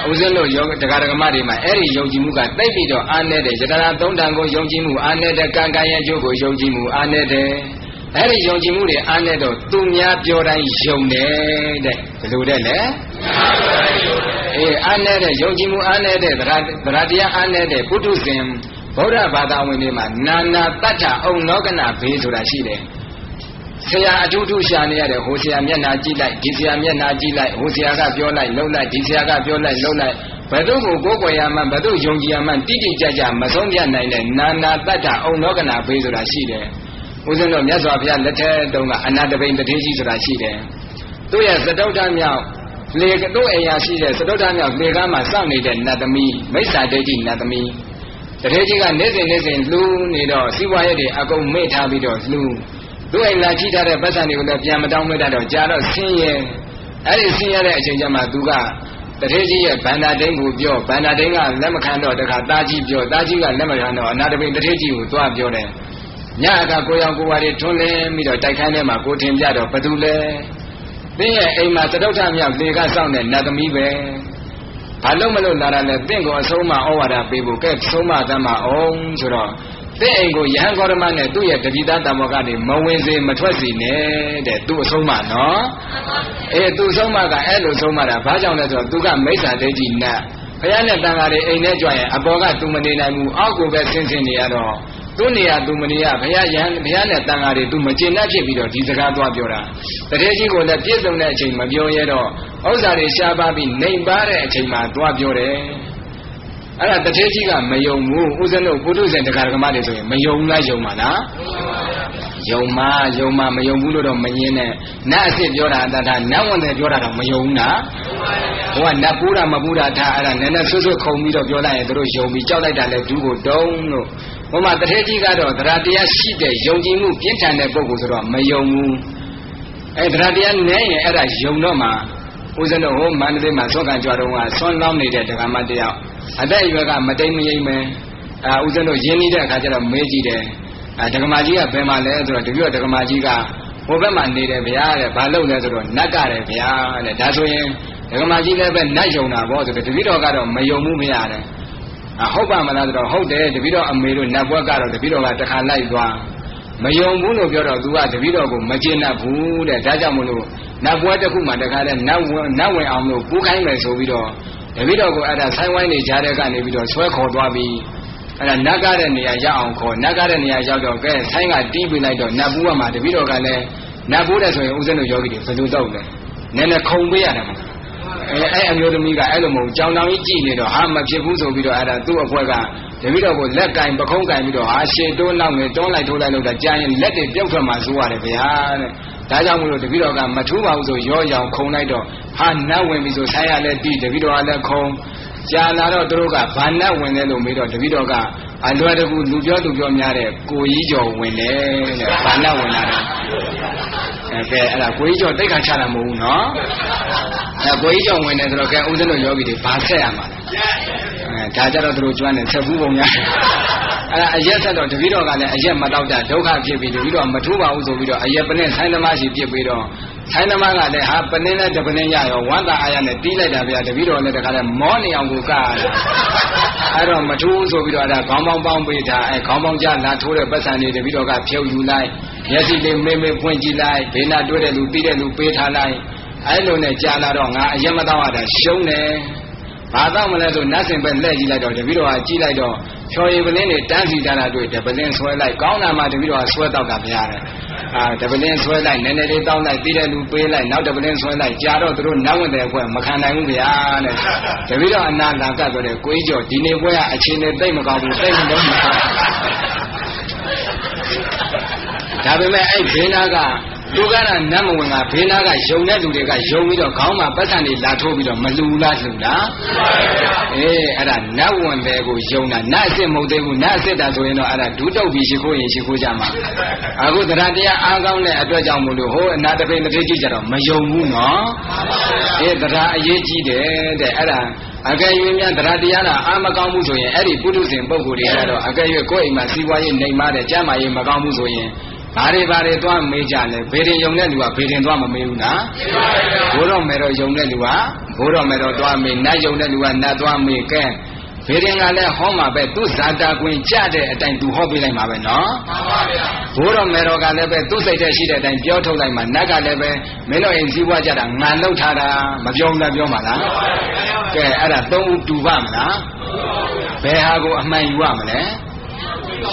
ဦးဇင်းတို့ယောတရားဓမ္မတွေမှာအဲ့ဒီယုံကြည်မှုကတိတ်ပြီးတော့အားနည်းတယ်ယတနာသုံးတန်ကိုယုံကြည်မှုအားနည်းတယ်ကံကံရဲ့အကျိုးကိုယုံကြည်မှုအားနည်းတယ်အဲ့ဒီယုံကြည်မှုတွေအားနည်းတော့သူများပြောတိုင်းယုံတယ်တဲ့ဘယ်လိုတဲ့လဲအားနည်းတဲ့ယုံကြည်မှုအားနည်းတဲ့တရားတရားအားနည်းတဲ့ပုထုဇဉ် ဗုဒ္ဓဘာသာဝင်တွေမှာနာနာတတ္ထအုံလောကနာဘေးဆိုတာရှိတယ်ဆရာအထူးထူးရှာနေရတယ်ဟိုဆရာမျက်နှာကြည့်လိုက်ဒီဆရာမျက်နှာကြည့်လိုက်ဟိုဆရာကပြောလိုက်လှုပ်လိုက်ဒီဆရာကပြောလိုက်လှုပ်လိုက်ဘယ်သူကိုကိုယ်ကွယ်ရမှန်ဘယ်သူယုံကြည်ရမှန်တိတိကျကျမဆုံးဖြတ်နိုင်တဲ့နာနာတတ္ထအုံလောကနာဘေးဆိုတာရှိတယ်ဦးဇင်းတို့မြတ်စွာဘုရားလက်ထက်တုန်းကအနာတပိန်တထေးကြီးဆိုတာရှိတယ်သူ့ရဲ့သတုဋ္ဌမြောက်လေတို့အိမ်ယာရှိတဲ့သတုဋ္ဌမြောက်လေကားမှာစောင့်နေတဲ့နတ်သမီးမိစ္ဆာဒိဋ္ဌိနတ်သမီးတထေးကြီးကနေ့စဉ်လှူနေတော့စီးပွားရေးတွေအကုန်မေ့ထားပြီးတော့လှူသူ့အိမ်လာကြည့်ထားတဲ့ပတ်စံတွေကိုလည်းပြန်မတောင်းမတတ်တော့ကြာတော့ဆင်းရဲအဲ့ဒီဆင်းရဲတဲ့အချိန်ကျမှသူကတထေးကြီးရဲ့ဗန္ဒာဒိန်းကိုပြောဗန္ဒာဒိန်းကလက်မခံတော့တခါတာကြီးပြောတာကြီးကလက်မခံတော့အနာတပိန်တထေးကြီးကိုသွားပြောတယ်ညကကိုရောင်ကိုဝါတွေထွန်းလင်းပြီးတော့တိုက်ခန်းထဲမှာကိုထင်ပြတော့ဘသူလဲသင်ရဲ့အိမ်မှာသတုဋ္ဌမြောက်လေကစောင့်တဲ့နတ်သမီးပဲဘာလို့မလို့လာတာလဲသင်ကိုအဆုံးမဩဝါဒပေးဖို့ကဲဆုံးမသမ်းမအောင်ဆိုတော့သင်အိမ်ကိုယဟန်ဂေါရမနဲ့သူ့ရဲ့တပိသားတမောကနေမဝင်စေမထွက်စေနဲ့တဲ့သူ့အဆုံးမနော်သူ့အဆုံးမကအဲ့လိုဆုံးမတာဘာကြောင့်လဲဆိုတော့သူကမိစ္ဆာဒိဋ္ဌိနတ်ဘုရားနဲ့တန်ဃာတွေအိမ်ထဲကြွရင်အပေါ်ကသူမနေနိုင်ဘူးအောက်ကိုပဲဆင်းနေရတော့သူနေရသူမနေရဘုရားနဲ့တန်ဃာတွေသူမကျေနပ်ဖြစ်ပြီးတော့ဒီစကားသွားပြောတာတထေးကြီးကိုလည်းပြည့်စုံတဲ့အချိန်မပြောရတော့ဥစ္စာတွေရှားပါပြီးနှိမ်ပါတဲ့အချိန်မှာသွားပြောတယ်အဲ့ဒါတထေးကြီးကမယုံဘူးဦးဇင်းတို့ပုထုဇဉ်တရားဓမ္မတွေဆိုရင်မယုံလားယုံပါလားယုံမှမယုံဘူးလို့တော့မငင်းနဲ့နတ်အစ်စ်ပြောတာအတ္တနတ်ဝန်တယ်ပြောတာတော့မယုံဘူးလားဟိုကနတ်ပူးတာမပူးတာထားအဲ့ဒါနည်းနည်းဆွဆွခုံပြီးတော့ပြောလိုက်ရင်တို့ယုံပြီးကြောက်လိုက်တာလဲဒူးကိုတုံးလို့ဟိုမှာတထေးကြီးကတော့တရားတရားရှိတဲ့ယုံကြည်မှုပြင်းထန်တဲ့ပုဂ္ဂိုလ်ဆိုတော့မယုံဘူးအဲတရားတရားနည်းရင်အဲ့ဒါယုံတော့မှဦးဇင်းတို့ဟိုမန္တလေးမှာသောကံကြွတော့ကဆွမ်းလောင်းနေတဲ့ဒကာမတယောက်အသက်အရွယ်ကမတိမ်မယိမ့်မယ်ဦးဇင်းတို့ရင်းနှီးတဲ့အခါကျတော့မေးကြည့်တယ်ဒကမာကြီးကဘယ်မှာလဲဆိုတော့တပြည့်ဒကမာကြီးကဟိုဘက်မှာနေတယ်ဗျာတဲ့ဘာလုပ်လဲဆိုတော့နတ်ကတယ်ဗျာတဲ့ဒါဆိုရင်ဒကမာကြီးလည်းပဲနတ်ယုံတာပေါ့ဆိုတော့တပြည့်တော်ကတော့မယုံမှုမရတယ်ဟုတ်ပါမလားဆိုတော့ဟုတ်တယ်တပြည့်တော်အမေတို့နတ်ဘွက်ကတော့တပြည့်တော်ကတခါလိုက်သွားမယုံဘူးလို့ပြောတော့သူကတပြည့်တော်ကိုမကျေနပ်ဘူးတဲ့ဒါကြောင့်မလို့နတ်ဘွက်တစ်ခုမှတခါတည်းနတ်ဝင်အောင်လို့ကူးခိုင်းမယ်ဆိုပြီးတော့တပည့်တော်ကိုအဲ့ဒါဆိုင်းဝိုင်းနေကြတဲ့ကနေပြီးတော့ဆွဲခေါ်သွားပြီးအဲ့ဒါနတ်ကားတဲ့နေရာရောက်အောင်ခေါ်နတ်ကားတဲ့နေရာရောက်တော့ကဲဆိုင်းကတီးပြလိုက်တော့နတ်ဘူးကမှတပည့်တော်ကလည်းနတ်ဘူးတဲ့ဆိုရင်ဦးဇင်းတို့ယောဂီတွေဘယ်လိုတော့လဲနည်းနည်းခုံပေးရတယ်မှာအဲ့အမျိုးသမီးကအဲ့လိုမဟုတ်ကြောင်တောင်ကြီးကြည့်နေတော့ဟာမဖြစ်ဘူးဆိုပြီးတော့အဲ့ဒါသူ့အဖွဲကတပည့်တော်ကိုလက်ကင်ပခုံးကင်ပြီးတော့ဟာရှေတိုးနောက်ငယ်တွန်းလိုက်ထိုးလိုက်လို့ဒါကြာရင်လက်တွေပြုတ်ထွက်မှစိုးရတယ်ဗျာတဲ့ဒါကြောင့်မလို့တပည့်တော်ကမထူးပါဘူးဆိုရောရောင်ခုံလိုက်တော့ဟာနတ်ဝင်ပြီဆိုဆိုင်ရလဲတီးတပည့်တော်ကလည်းခုံကြာလာတော့သူတို့ကဘာနတ်ဝင်လဲလို့မေးတော့တပည့်တော်ကအလွယ်တကူလူပြောများတဲ့ကိုကြီးကျော်ဝင်တယ်တဲ့ဘာနတ်ဝင်လာတယ်ကဲအဲ့ဒါကိုကြီးကျော်တိတ်ခါချတာမဟုတ်ဘူးနော်ကိုကြီးကျော်ဝင်တယ်ဆိုတော့ကဲဦးဇင်းတို့ယောဂီတွေဘာဆက်ရမှာလဲဒါကြတော့သူတို့ကျွမ်းတယ်ဆက်ဘူးပုံများအဲ့ဒါအရက်ဆက်တော့တပည့်တော်ကလည်းအရက်မတော့တာဒုက္ခဖြစ်ပြီးတပည့်တော်မထူးပါဘူးဆိုပြီးတော့အရက်ပနဲ့ဆိုင်းသမားရှိပြစ်ပြီးတော့ဆိုင်းသမားကလည်းဟာပနဲ့နဲ့တပနဲ့ရရောဝမ်းသာအားရနဲ့တီးလိုက်တာဗျာတပည့်တော်လည်းတခါလဲမောနေအောင်ကိုကအဲ့တော့မထူးဆိုပြီးတော့အဲ့ဒါခေါင်းပေါင်းပေါင်းပေးတာအဲ့ခေါင်းပေါင်းကြလာထိုးတဲ့ပတ်စံတွေတပည့်တော်ကဖြုတ်ယူလိုက်မျက်စိလေးမေးမေးဖွင့်ကြည့်လိုက်ဘေးနာတွေ့တဲ့လူပြီးတဲ့လူပေးထားလိုက်အဲ့လိုနဲ့ကြာလာတော့ငါအရက်မတော့ရတာရှုံးတယ်ဘာတော့မလဲဆိုနတ်စင်ပဲလှည့်ကြည့်လိုက်တော့တပည့်တော်ကကြည့်လိုက်တော့ချော်ရည်ပလင်းတွေတန်းစီကြတာတွေ့တယ်ပလင်းဆွဲလိုက်ကောင်းတာမှတပည့်တော်ကဆွဲတော့တာဗျာတဲ့တပလင်းဆွဲလိုက်နည်းနည်းလေးတောင်းလိုက်ပြီးတဲ့လူပေးလိုက်နောက်တပလင်းဆွဲလိုက်ကြာတော့သူတို့နောက်ဝင်တဲ့ဘွဲမခံနိုင်ဘူးဗျာတဲ့တပည့်တော်အနာလာကဆိုတဲ့ကိုကြီးကျော်ဒီနေ့ဘွဲကအခြေအနေသိမ့်မကောင်းဘူးသိမ့်မလုံးဘူးဒါပေမဲ့အဲ့ဘေးနာကသူကနတ်မဝင်ကဘေးနာကယုံတဲ့လူတွေကယုံပြီးတော့ခေါင်းမှာပတ်စံတွေလာထိုးပြီးတော့မလူလားလှူလားအဲ့ဒါနတ်ဝင်တယ်ကိုယုံတာနတ်အစ်စ်မဟုတ်သေးဘူးနတ်အစ်စ်တာဆိုရင်တော့အဲ့ဒါဒူးတုပ်ပြီးရှိခိုးရင်ရှိခိုးကြမှာအခုတရားတရားအားကောင်းတဲ့အတွက်ကြောင့်မို့လို့ဟိုအနာတပိန်တတိကြီးကြတော့မယုံဘူးနော်တရားအရေးကြီးတယ်တဲ့အဲ့ဒါအကယ်၍များတရားတရားလားအာမကောင်းဘူးဆိုရင်အဲ့ဒီပုထုဇဉ်ပုဂ္ဂိုလ်တွေကတော့အကယ်၍ကိုယ့်အိမ်မှာစီးပွားရေးနှိမ်မာတဲ့ကျမ်းမာရေးမကောင်းဘူးဆိုရင်ဘာတွေသွားမေးကြလဲဘေးရင်ယုံတဲ့လူကဘေးရင်သွားမမေးဘူးလားဘိုးတော်မယ်တော်ယုံတဲ့လူကဘိုးတော်မယ်တော်သွားမေးနတ်ယုံတဲ့လူကနတ်သွားမေးကဲဘေးရင်ကလည်းဟောမှာပဲသူဇာတာကွင်ကြတဲ့အတိုင်းသူဟောပေးလိုက်မှာပဲနော်မှန်ပါဗျာဘိုးတော်မယ်တော်ကလည်းပဲသူစိတ်ထဲရှိတဲ့အတိုင်းပြောထုတ်လိုက်မှာနတ်ကလည်းပဲမင်းတို့အိမ်စည်းဝါးကြတာငါလှုပ်ထားတာမပြောဘူးလားပြောမှာလားကဲအဲ့ဒါသုံးဦးတူပါမလားဘယ်ဟာကိုအမှန်ယူရမလဲ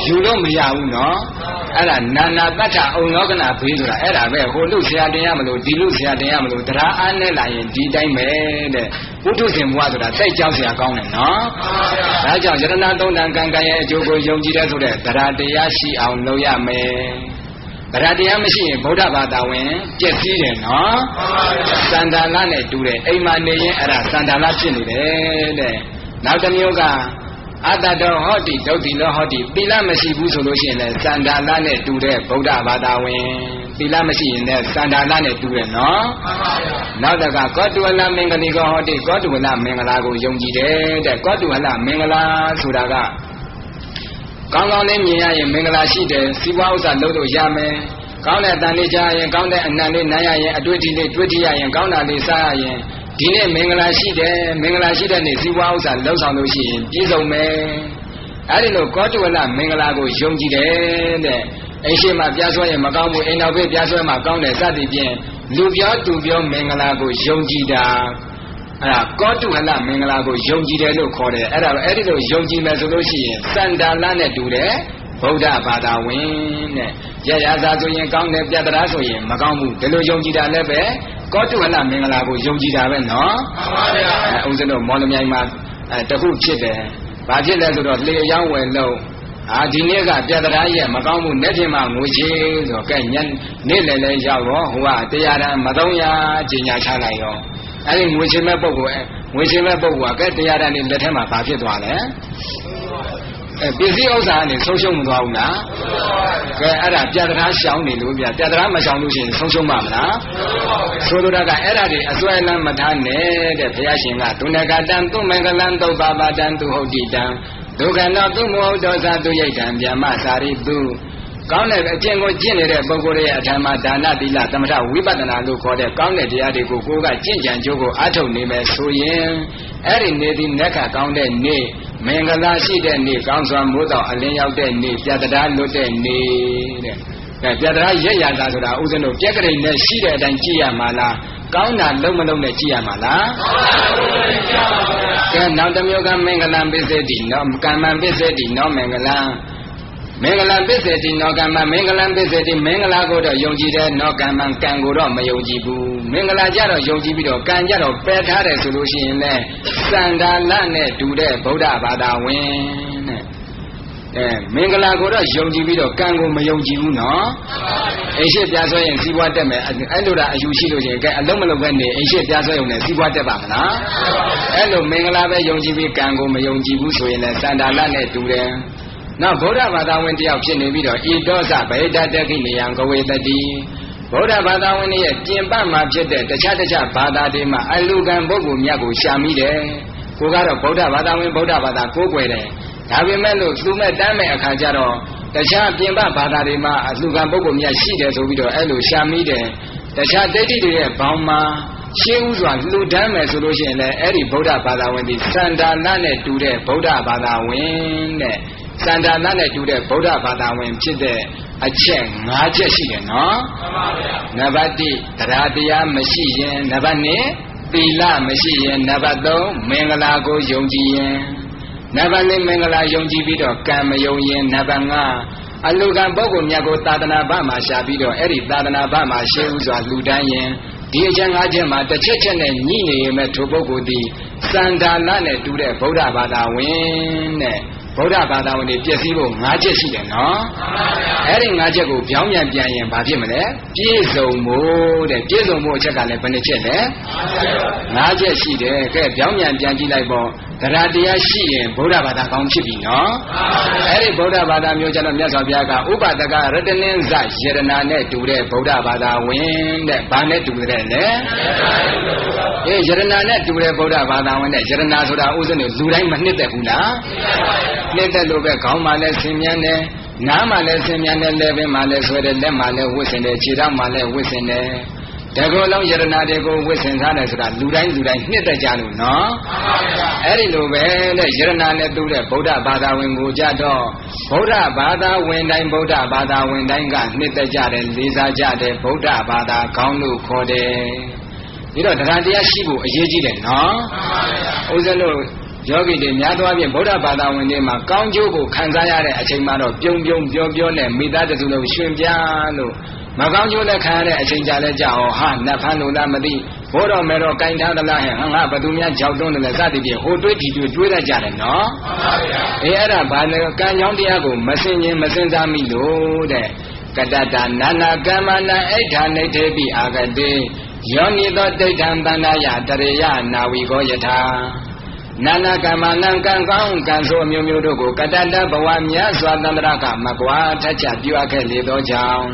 ယူလို့မရဘူးနော်အဲ့ဒါနာနာတ္ထအုံလောကနာဘေးဆိုတာအဲ့ဒါပဲဟိုလူဆရာတင်ရမလို့ဒီလူဆရာတင်ရမလို့တရားအားနဲ့လာရင်ဒီတိုင်းပဲတဲ့ပုထုဇဉ်ဘဝဆိုတာစိတ်ကြောက်စရာကောင်းတယ်နော်ဒါကြောင့်ယရဏသုံးတန်ကံကံရဲ့အကျိုးကိုယုံကြည်တဲ့ဆိုတဲ့တရားတရားရှိအောင်လုပ်ရမယ်တရားတရားမရှိရင်ဗုဒ္ဓဘာသာဝင်ပြည့်စည်တယ်နော်စန္ဒာလနဲ့တူတယ်အိမ်မှာနေရင်အဲ့ဒါစန္ဒာလဖြစ်နေတယ်တဲ့နောက်တစ်မျိုးကအတ္တတော်ဟောတိဒုတိလောဟောတိသီလမရှိဘူးဆိုလို့ရှိရင်လည်းစန္ဒာလနဲ့တူတဲ့ဗုဒ္ဓဘာသာဝင်သီလမရှိရင်လည်းစန္ဒာလနဲ့တူတယ်နော်နောက်တကကောတုဝလမင်္ဂလိကောဟောတိကောတုဝလမင်္ဂလာကိုယုံကြည်တယ်တဲ့ကောတုဝလမင်္ဂလာဆိုတာကကောင်းကောင်းလေးမြင်ရရင်မင်္ဂလာရှိတယ်စီးပွားဥစ္စာလုပ်လို့ရမယ်ကောင်းတဲ့တန်လေးကြားရင်ကောင်းတဲ့အနံလေးနားရရင်အတွေ့အထိလေးတွေ့ကြည့်ရရင်ကောင်းတာလေးစားရရင်ဒီနေ့မင်္ဂလာရှိတယ်မင်္ဂလာရှိတဲ့နေ့စီးပွားဥစ္စာလှုပ်ဆောင်လို့ရှိရင်ပြည့်စုံမယ်အဲဒီလိုကောတုဝလမင်္ဂလာကိုယုံကြည်တယ်တဲ့အိမ်ရှိမှပြဆွဲရင်မကောင်းဘူးအိမ်နောက်ဘေးပြဆွဲမှကောင်းတယ်စသည်ဖြင့်လူပြောသူပြောမင်္ဂလာကိုယုံကြည်တာအဲ့ဒါကောတုဝလမင်္ဂလာကိုယုံကြည်တယ်လို့ခေါ်တယ်အဲ့ဒါအဲ့ဒီလိုယုံကြည်မယ်ဆိုလို့ရှိရင်စန္ဒာလနဲ့တူတယ်ဗုဒ္ဓဘာသာဝင်တဲ့ရရသာဆိုရင်ကောင်းတယ်ပြတ္တရာဆိုရင်မကောင်းဘူးဒီလိုယုံကြည်တာလည်းပဲကောတုဝလမင်္ဂလာကိုယုံကြည်တာပဲနော်မှန်ပါဗျာဦးဇင်းတို့မော်လမြိုင်မှာတခုဖြစ်တယ်ဘာဖြစ်လဲဆိုတော့လေရောင်းဝယ်လို့ဒီနေ့ကပြတ္တရာရဲ့မကောင်းဘူးနေ့ပြင်မှာငွေချေဆိုတော့ကဲညနေ့လည်းလဲရောက်တော့ဟိုကတရားတန်မ300ကျင်ညာချလိုက်ရောအဲ့ဒီငွေချေမဲ့ပုဂ္ဂိုလ်ငွေချေမဲ့ပုဂ္ဂိုလ်ကကဲတရားတန်နေလက်ထက်မှာဘာဖြစ်သွားလဲပစ္စည်းဥစ္စာနဲ့ဆုံးရှုံးမသွားဘူးလားကဲအဲ့ဒါပြတ္တရာရှောင်းနေလို့ပြတ္တရာမရှောင်းလို့ရှိရင်ဆုံးရှုံးမှာမလားဆိုလိုတာကအဲ့ဒါတွေအစွဲလမ်းမထားနဲ့တဲ့ဘုရားရှင်ကဒုနဂတံသူမင်္ဂလံသုဘာပါတံသူဟုတ်တိတံဒုက္ခနောသူမဟုတ်သောသာသူရိတ်တံဗျမစာရိတုကောင်းတဲ့အကျင့်ကိုကျင့်နေတဲ့ပုဂ္ဂိုလ်ရဲ့အထံမှာဒါနသီလသမထဝိပဿနာလို့ခေါ်တဲ့ကောင်းတဲ့တရားတွေကိုကိုယ်ကကျင့်ကြံကြိုးကိုအားထုတ်နေမယ်ဆိုရင်အဲ့ဒီနေ့ဒီနက္ခကောင်းတဲ့နေ့မင်္ဂလာရှိတဲ့နေ့ကောင်းစွာမိုးတော်အလင်းရောက်တဲ့နေ့ပြတ္တရာလွတ်တဲ့နေ့တဲ့ပြတ္တရာရက်ရတာဆိုတာဥစဉ်တို့ပြက်ကလေးနဲ့ရှိတဲ့အတိုင်းကြည့်ရမှာလားကောင်းတာလုံးမလုံးနဲ့ကြည့်ရမှာလားကဲနောက်တစ်မျိုးကမင်္ဂလံပစ္စေတိနောကမ္မံပစ္စေတိနောမင်္ဂလံမင်္ဂလံပစ္စေတိနောကမ္မမင်္ဂလံပစ္စေတိမင်္ဂလာကိုတော့ယုံကြည်တယ်နောကမ္မကံကိုတော့မယုံကြည်ဘူးမင်္ဂလာကြတော့ယုံကြည်ပြီးတော့ကံကြတော့ပယ်ထားတယ်ဆိုလို့ရှိရင်လေစန္ဒာလနဲ့တူတဲ့ဗုဒ္ဓဘာသာဝင်တဲ့မင်္ဂလာကိုတော့ယုံကြည်ပြီးတော့ကံကိုမယုံကြည်ဘူးနော်အိမ်ရှိပြဆွဲရင်စီးပွားတက်မယ်အဲ့လိုတာအယူရှိလို့ရှိရင်ကဲအလုံးမလုံးပဲနေအိမ်ရှိပြဆွဲုံနဲ့စီးပွားတက်ပါမလားအဲ့လိုမင်္ဂလာပဲယုံကြည်ပြီးကံကိုမယုံကြည်ဘူးဆိုရင်လည်းစန္ဒာလနဲ့တူတယ်နောက်ဗုဒ္ဓဘာသာဝင်တယောက်ဖြစ်နေပြီးတော့ဤဒောသဗေဒတခိနေယံကဝေတတိဗုဒ္ဓဘာသာဝင်ရဲ့ပြင်ပမှာဖြစ်တဲ့တခြားဘာသာတွေမှာအလူကံပုဂ္ဂိုလ်မြတ်ကိုရှာမိတယ်ကိုကတော့ဗုဒ္ဓဘာသာဝင်ဗုဒ္ဓဘာသာကိုးကွယ်တယ်ဒါပေမဲ့လို့သူမဲ့တမ်းမဲ့အခါကျတော့တခြားပြင်ပဘာသာတွေမှာအလူကံပုဂ္ဂိုလ်မြတ်ရှိတယ်ဆိုပြီးတော့အဲ့လိုရှာမိတယ်တခြားဒိဋ္ဌိတွေရဲ့ဘောင်မှာရှင်းဥစွာလူတန်းမယ်ဆိုလို့ရှိရင်လည်းအဲ့ဒီဗုဒ္ဓဘာသာဝင်ဒီစန္ဒာလနဲ့တူတဲ့ဗုဒ္ဓဘာသာဝင်တဲ့စန္ဒာလနဲ့တူတဲ့ဗုဒ္ဓဘာသာဝင်ဖြစ်တဲ့အချက်5ချက်ရှိတယ်နော်မှန်ပါဗျာနံပါတ်1တရားတရားမရှိရင်နံပါတ်2သီလမရှိရင်နံပါတ်3မင်္ဂလာကိုယုံကြည်ရင်နံပါတ်4မင်္ဂလာယုံကြည်ပြီးတော့ကံမယုံရင်နံပါတ်5အလူကံပုဂ္ဂိုလ်မြတ်ကိုသာသနာ့ဘမှာရှာပြီးတော့အဲ့ဒီသာသနာ့ဘမှာရှေးဥစွာလူတန်းရင်ဒီအချက်5ချက်မှာတစ်ချက်ချက်နဲ့ညှိနေရင်မဲ့ထိုပုဂ္ဂိုလ်ဒီစန္ဒာလနဲ့တူတဲ့ဗုဒ္ဓဘာသာဝင်တဲ့ဗုဒ္ဓဘာသာဝင်တွေပြည့်စည်ဖို့5ချက်ရှိတယ်နော်အဲ့ဒီ5ချက်ကိုပြောင်းပြန်ပြန်ရင်ဘာဖြစ်မလဲပြည့်စုံဖို့တဲ့ပြည့်စုံဖို့အချက်ကလည်းဘယ်နှချက်လဲ5ချက်ရှိတယ်ကဲပြောင်းပြန်ပြန်ကြည့်လိုက်ပေါ့တရားတရားရှိရင်ဗုဒ္ဓဘာသာကောင်းဖြစ်ပြီနော်အဲ့ဒီဗုဒ္ဓဘာသာမျိုးကျတော့မြတ်စွာဘုရားကဥပဒကရတနင်းဇယရနာနဲ့တူတဲ့ဗုဒ္ဓဘာသာဝင်တဲ့ဘာနဲ့တူတယ်လဲအေးယရနာနဲ့တူတဲ့ဗုဒ္ဓဘာသာဝင်တဲ့ယရနာဆိုတာဥစဉ်လူတိုင်းမနှစ်သက်ဘူးလားနှစ်သက်လို့ပဲခေါင်းမှလည်းဆင်မြန်းတယ်နားမှလည်းဆင်မြန်းတယ်လက်ပင်မှလည်းဆွဲတယ်လက်မှလည်းဝှက်ဆင်တယ်ခြေထောက်မှလည်းဝှက်ဆင်တယ်တကောလုံးယရနာတွေကိုဝှက်ဆင်ထားတယ်ဆိုတာလူတိုင်းနှစ်သက်ကြလို့နော်အဲ့ဒီလိုပဲတဲ့ယရနာနဲ့တူတဲ့ဗုဒ္ဓဘာသာဝင်ကိုကြတော့ဗုဒ္ဓဘာသာဝင်တိုင်းဗုဒ္ဓဘာသာဝင်တိုင်းကနှစ်သက်ကြတယ်လေးစားကြတယ်ဗုဒ္ဓဘာသာကောင်းလို့ခေါ်တယ်ဒီတော့တရားတရားရှိဖို့အရေးကြီးတယ်နော်ဥစ္စာလို့ယ ယောဂီတွေများသောအားဖြင့်ဗုဒ္ဓဘာသာဝင်တွေမှာကောင်းကျိုးကိုခံစားရတဲ့အချိန်မှာတော့ပြုံပြုံပြောပြောနဲ့မိသားစုလုံးရှင်ပြလို့မကောင်းကျိုးနဲ့ခံရတဲ့အချိန်ကြလဲကြောက်ဟာနတ်ဖမ်းလို့လားမသိဘိုးတော်မဲတော်ကင်ထားသလားဟဲ့ငါဘသူများကြောက်တွန်းတယ်လဲစသည်ဖြင့်ဟိုတွေးဒီတွေးတတ်ကြတယ်နော်မှန်ပါဗျာအဲ့ဒါဘာလဲကံကြောင်းတရားကိုမစင်ရင်မစင်စားမိလို့တဲ့ကတတနာနာကမ္မနာအိဋ္ဌာနိထေပိအာဂတိယောနိသောတိဋ္ဌံတန္တယတရေယနာဝီကောယထာနာနာကမ္မနံကံကောင်းကံဆိုအမျိုးမျိုးတို့ကိုကတတဘဝမြတ်စွာသန္တရကမကွာထက်ချပြုအပ်ခဲ့လေသောကြောင့်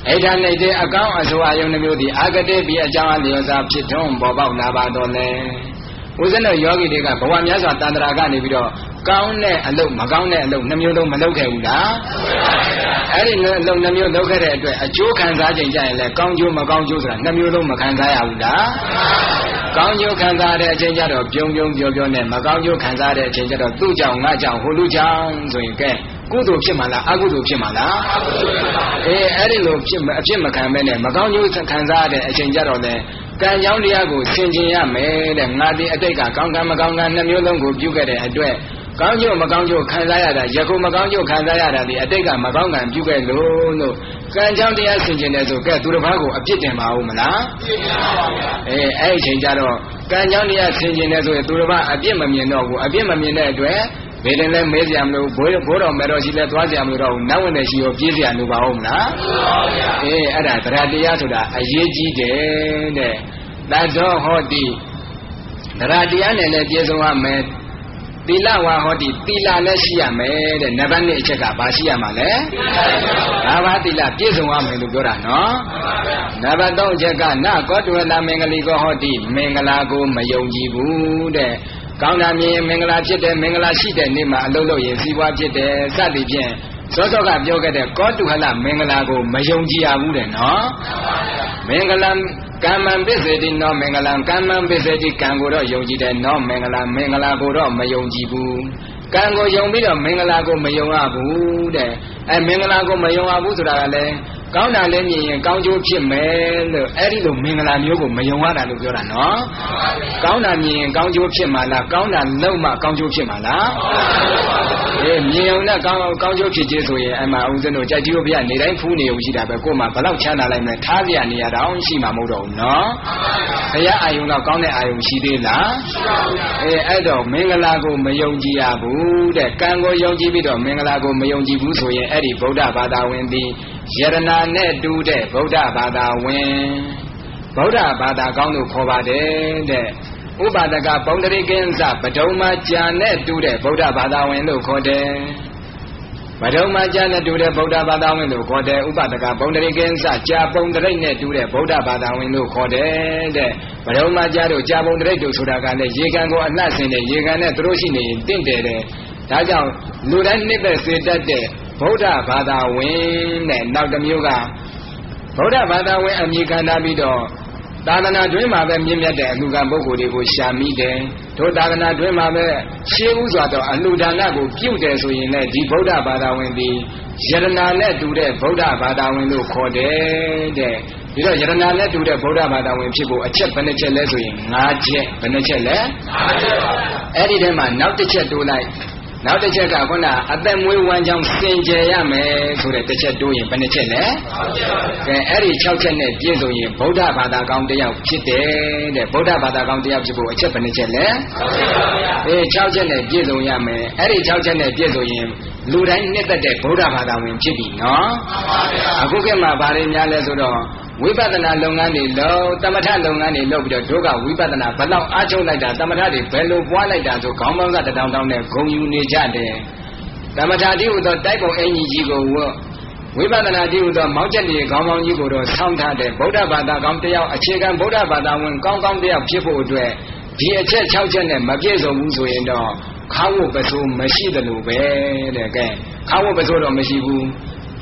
အိဋ္ဌာနိတေအကောင်းအဆိုအယုံနှမျိုးသည်အာဂတိပိအကြောင်းအလျော်စွာဖြစ်ထွန်းပေါ်ပေါက်လာပါတော့လေဦးဇင်းတို့ယောဂီတွေကဘဝမြတ်စွာသန္တရာကနေပြီးတော့ကောင်းတဲ့အလုပ်မကောင်းတဲ့အလုပ်နှမျိုးလုံးမလုပ်ခဲ့ဘူးလားအဲ့ဒီအလုပ်နှမျိုးလုပ်ခဲ့တဲ့အတွက်အကျိုးခံစားခြင်းကြရင်လည်းကောင်းကျိုးမကောင်းကျိုးဆိုတာနှမျိုးလုံးမခံစားရဘူးလားကောင်းကျိုးခံစားတဲ့အချိန်ကျတော့ပြုံပြုံပြောပြောနဲ့မကောင်းကျိုးခံစားတဲ့အချိန်ကျတော့သူ့ကြောင့်ငါကြောင့်ဟိုလူကြောင့်ဆိုရင်ကဲကုသိုလ်ဖြစ်မှာလားအကုသိုလ်ဖြစ်မှာလားအဲ့ဒီလိုဖြစ်အဖြစ်မခံမဲနဲ့မကောင်းကျိုးခံစားတဲ့အချိန်ကျတော့လေကံကြောင်းတရားကိုဆင်ခြင်ရမယ်တဲ့ငါဒီအတိတ်ကကောင်းကံမကောင်းကံနှမျိုးလုံးကိုပြုခဲ့တဲ့အတွက်ကောင်းကျိုးမကောင်းကျိုးခံစားရတာယခုမကောင်းကျိုးခံစားရတာဒီအတိတ်ကမကောင်းကံပြုခဲ့လို့ကံကြောင်းတရားဆင်ခြင်တယ်ဆိုကဲသူတစ်ပါးကိုအပြစ်တင်ပါဦးမလားပြစ်တင်ပါပါဗျာအဲ့ဒီအချိန်ကျတော့ကံကြောင်းတရားဆင်ခြင်တယ်ဆိုရင်သူတစ်ပါးအပြစ်မမြင်တော့ဘူးအပြစ်မမြင်တဲ့အတွက်ဘယ်တင်လဲမေးစရာမလိုဘိုးတော်မဲတော်ရှိလဲသွားစရာမလိုတော့ဘူးနတ်ဝင်တဲ့ရှိရောပြေးစရာလိုပါဦးမလားမှန်ပါဗျာအဲ့ဒါတရားတရားဆိုတာအရေးကြီးတယ်တဲ့တသောဟောတိတရားတရားနဲ့လည်းပြည့်စုံရမယ်သီလဝါဟောတိသီလလည်းရှိရမယ်တဲ့နံပါတ်1အချက်ကဘာရှိရမှာလဲဘာဘာသီလပြည့်စုံရမယ်လို့ပြောတာနော်နံပါတ်3အချက်ကနကောတုဝလမင်္ဂလိကောဟောတိမင်္ဂလာကိုမယုံကြည်ဘူးတဲ့ကောင်းတာမြင်မင်္ဂလာဖြစ်တယ်မင်္ဂလာရှိတဲ့နေ့မှာအလုပ်လုပ်ရင်စီးပွားဖြစ်တယ်စသည်ဖြင့်စောစောကပြောခဲ့တဲ့ကောတုဟလမင်္ဂလာကိုမယုံကြည်ရဘူးတဲ့နော်မင်္ဂလာကမ္မံပစ္စေတိနောမင်္ဂလံကမ္မံပစ္စေတိကံကိုတော့ယုံကြည်တယ်နောမင်္ဂလာမင်္ဂလာကိုတော့မယုံကြည်ဘူးကံကိုယုံပြီးတော့မင်္ဂလာကိုမယုံရဘူးတဲ့မင်္ဂလာကိုမယုံရဘူးဆိုတာကလည်းကောင်းတာလည်းမြင်ရင်ကောင်းကျိုးဖြစ်မယ်လို့အဲ့ဒီလိုမင်္ဂလာမျိုးကိုမယုံရတာလို့ပြောတာနော်ကောင်းတာမြင်ရင်ကောင်းကျိုးဖြစ်မှာလားကောင်းတာလုပ်မှကောင်းကျိုးဖြစ်မှာလားမြင်ုံနဲ့ကောင်းကျိုးဖြစ်ခြင်းဆိုရင်အမှဦးဇင်းတို့ကြိုက်တီးဘုရားနေတိုင်းဖူးနေုံရှိတာပဲကို့မှာဘလောက်ချမ်းသာလိုက်မလဲထားပြနေရတာအောင်ရှိမှာမဟုတ်တော့ဘူးနော်ဘုရားအာယုံတော့ကောင်းတဲ့အာယုံရှိသေးလားရှိပါဘူးအဲ့တော့မင်္ဂလာကိုမယုံကြည်ရဘူးတဲ့ကံကိုယုံကြည်ပြီးတော့မင်္ဂလာကိုမယုံကြည်ဘူးဆိုရင်အဲ့ဒီဗုဒ္ဓဘာသာဝင်သည်ယရနာနဲ့တူတဲ့ဗုဒ္ဓဘာသာဝင်ဗုဒ္ဓဘာသာကောင်းလို့ခေါ်ပါတယ်တဲ့ဥပါဒကပုံတရိကင်းစပဒုံမကြာနဲ့တူတဲ့ဗုဒ္ဓဘာသာဝင်လို့ခေါ်တယ်ပဒုံမကြာနဲ့တူတဲ့ဗုဒ္ဓဘာသာဝင်လို့ခေါ်တယ်ဥပါဒကပုံတရိကင်းစကြာပုံတရိနဲ့တူတဲ့ဗုဒ္ဓဘာသာဝင်လို့ခေါ်တယ်တဲ့ပဒုံမကြာတို့ကြာပုံတရိတို့ဆိုတာကလည်းရေကန်ကိုအနှံ့ဆင်တဲ့ရေကန်နဲ့သူတို့ရှိနေရင်တင့်တယ်တဲ့ဒါကြောင့်လူတိုင်းနှစ်သက်စေတတ်တဲ့ဗုဒ္ဓဘာသာဝင်တဲ့နောက်တစ်မျိုးကဗုဒ္ဓဘာသာဝင်အမည်ခံထားပြီးတော့သာသနာတွင်မှာပဲမြင့်မြတ်တဲ့အလှူခံပုဂ္ဂိုလ်တွေကိုရှာမိတယ်တို့သာသနာတွင်မှာပဲရှင်းဥစွာတော့အလှူဒါနကိုပြုတယ်ဆိုရင်လည်းဒီဗုဒ္ဓဘာသာဝင်ဒီယရနာနဲ့တူတဲ့ဗုဒ္ဓဘာသာဝင်လို့ခေါ်တယ်တဲ့ဒီတော့ယရနာနဲ့တူတဲ့ဗုဒ္ဓဘာသာဝင်ဖြစ်ဖို့အချက်ဘယ်နှချက်လဲဆိုရင်5ချက်ဘယ်နှချက်လဲ5ချက်ပါအဲ့ဒီထဲမှာနောက်တစ်ချက်တိုးလိုက်နောက်တစ်ချက်ကခုနအသက်မွေးဝမ်းကြောင်းစင်ကြယ်ရမယ်ဆိုတဲ့တစ်ချက်တိုးရင်ဘယ်နှချက်လဲ6ချက်ပါကဲအဲ့ဒီ6ချက်နဲ့ပြည့်စုံရင်ဗုဒ္ဓဘာသာကောင်းတစ်ယောက်ဖြစ်တယ်တဲ့ဗုဒ္ဓဘာသာကောင်းတစ်ယောက်ဖြစ်ဖို့အချက်ဘယ်နှချက်လဲ6ချက်ပါဗျာ6ချက်နဲ့ပြည့်စုံရမယ်အဲ့ဒီ6ချက်နဲ့ပြည့်စုံရင်လူတိုင်းနှစ်သက်တဲ့ဗုဒ္ဓဘာသာဝင်ဖြစ်ပြီနော်မှန်ပါဗျာအခုကမှဘာတွေများလဲဆိုတော့ဝိပဿနာလုပ်ငန်းတွေလုပ်သမထလုပ်ငန်းတွေလုပ်ပြီးတော့တို့ကဝိပဿနာဘလောက်အားထုတ်လိုက်တာသမထတွေဘယ်လိုပွားလိုက်တာဆိုခေါင်းပေါင်းကတောင်တောင်နဲ့ဂုံယူနေကြတယ်သမထတိဟုသောတိုက်ပုံအင်ကြီးကြီးကိုဝိပဿနာတိဟုသောမောင်းချက်တွေခေါင်းပေါင်းကြီးကိုတော့ဆောင်းထားတယ်ဗုဒ္ဓဘာသာကောင်းတစ်ယောက်အခြေခံဗုဒ္ဓဘာသာဝင်ကောင်းကောင်းတစ်ယောက်ဖြစ်ဖို့အတွက်ဒီအချက်6ချက်နဲ့မပြည့်စုံဘူးဆိုရင်တော့ခါဝတ်ပစိုးမရှိတယ်လို့ပဲတဲ့ကဲခါဝတ်ပစိုးတော့မရှိဘူး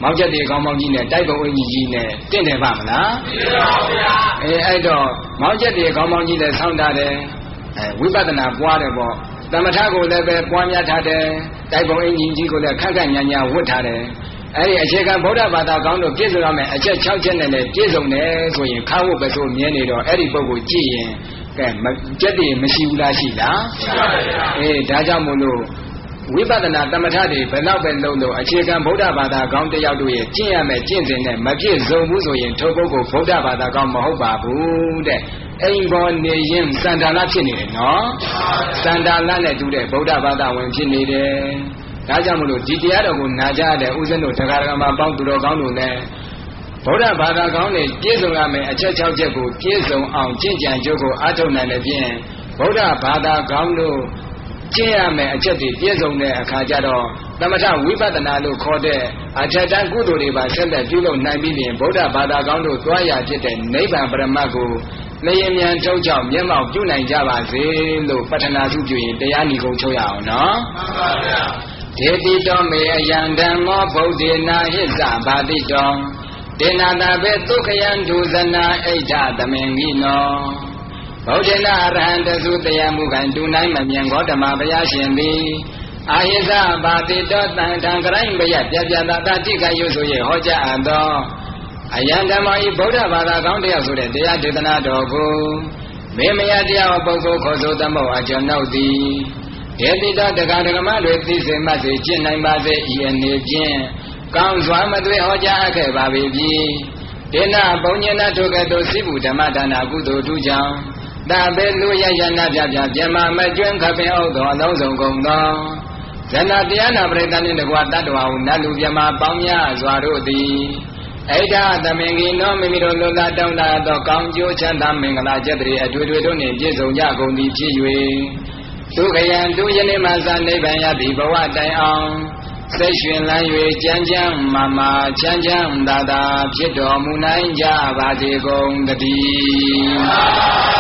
မောင်ချက်တွေကောင်းမောင်ကြီးနဲ့တိုက်ပုံအင်ကြီးကြီးနဲ့တင့်တယ်ပါမလားတင့်ပါဘူးဗျာအဲ့တော့မောင်ချက်တွေကောင်းမောင်ကြီးနဲ့ဆောင်းထားတယ်ဝိပဿနာပွားတယ်ပေါ့သမထကိုလည်းပဲပွားများထားတယ်တိုက်ပုံအင်ကြီးကြီးကိုလည်းခက်ခက်ညာညာဝတ်ထားတယ်အဲ့ဒီအခြေခံဗုဒ္ဓဘာသာကောင်းတို့ပြည့်စုံရမယ်အချက်6ချက်နဲ့လည်းပြည့်စုံတယ်ဆိုရင်ခါဝတ်ပစိုးမြဲနေတော့အဲ့ဒီပုဂ္ဂိုလ်ကြည့်ရင် ကဲကြက်တွေမရှိဘူးလားရှိလားရှိပါရဲ့ဒါကြောင့်မို့လို့ဝိပဿနာတမထတွေဘယ်တော့ပဲလုံးလို့အခြေခံဗုဒ္ဓဘာသာကောင်းတယောက်တို့ရဲ့ကျင့်ရမယ်ကျင့်စဉ်နဲ့မပြည့်စုံဘူးဆိုရင်ထိုပုဂ္ဂိုလ်ဗုဒ္ဓဘာသာကောင်းမဟုတ်ပါဘူးတဲ့အိမ်ပေါ်နေရင်စန္ဒာလဖြစ်နေတယ်နော်စန္ဒာလနဲ့တူတဲ့ဗုဒ္ဓဘာသာဝင်ဖြစ်နေတယ်ဒါကြောင့်မလို့ဒီတရားတော်ကိုနာကြတဲ့ဥစဉ်တို့တရားဓမ္မပေါင်းသူတော်ကောင်းတို့လည်းဗုဒ္ဓဘာသာကောင်းနဲ့ပြည့်စုံရမယ်အချက်6ချက်ကိုပြည့်စုံအောင်ကျင့်ကြံကြိုးကိုအားထုတ်နိုင်တဲ့ဖြင့်ဗုဒ္ဓဘာသာကောင်းတို့ကျင့်ရမယ်အချက်တွေပြည့်စုံတဲ့အခါကျတော့သမထဝိပဿနာလို့ခေါ်တဲ့အထက်တန်းကုသိုလ်တွေပါဆက်လက်ပြုလုပ်နိုင်ပြီးရင်ဗုဒ္ဓဘာသာကောင်းတို့သွားရဖြစ်တဲ့နိဗ္ဗာန်ပရမတ်ကိုလျင်မြန်ထုတ်ကြောင့်မျက်မှောက်ပြုနိုင်ကြပါစေလို့ပတ္ထနာစုပြုရင်တရားဏီကုံချုပ်ရအောင်နော်မှန်ပါဗျာဒေတိတောမေအယံဓမ္မောဗုဒ္ဓေနာဟိသဘာတိတောဒေနာတာဘေဒုက္ခယံဒုဇနာအိဋ္ဌသမင်္ဂိနောဗုဒ္ဓနာအရဟံတသုတရားမူခံတူနိုင်မမြင်ဂေါတမဘုရားရှင်သည်အာဟိသဘာတိတောတန်ထံကရိုင်းဘယပြပြတာတာတိကယုဆို၍ဟောကြားအပ်သောအယံဓမ္မဤဗုဒ္ဓဘာသာကောင်းတရားဆိုတဲ့တရားဒေသနာတော်ကိုမေမယတရားပုဂ္ဂိုလ်ခေါ်ဆိုသမုတ်အကျွန်ုပ်သည်ဒေတိတောတက္ကဒကမတွေသိစေမှစေကျင့်နိုင်ပါစေဤအနေဖြင့်ကောင်းစွာမသွေဟောကြားအပ်ခဲ့ပါပြီဒေနဘုံညနာထုတ်ကဲ့သို့စိဗုဓမ္မဒါနာကုသိုလ်ထူးကြောင့်တာဘေလူရရနာပြပြပြမမကျွန်းခပင်ဩသောအလုံးစုံကုန်သောဇဏတရားနာပရိသတ်နှင့်တကွာတတ္တဝါဟုနတ်လူပြမပေါင်းများစွာတို့သည်အိဋ္ဌသမင်္ဂိနောမိမိတို့လူသားတောင်းတာသောကောင်းကျိုးချမ်းသာမင်္ဂလာကျက်တည်းအထွေထွေတို့နှင့်ပြည့်စုံကြကုန်သည်ဖြစ်၍ဒုက္ခယံဒုယနေ့မှသာနိဗ္ဗာန်ရသည့်ဘဝတိုင်အောင်စိတ်ရွှင်လန်း၍ကြမ်းကြမ်းမာမာချမ်းချမ်းသာသာဖြစ်တော်မူနိုင်ကြပါစေကုန်သတည်း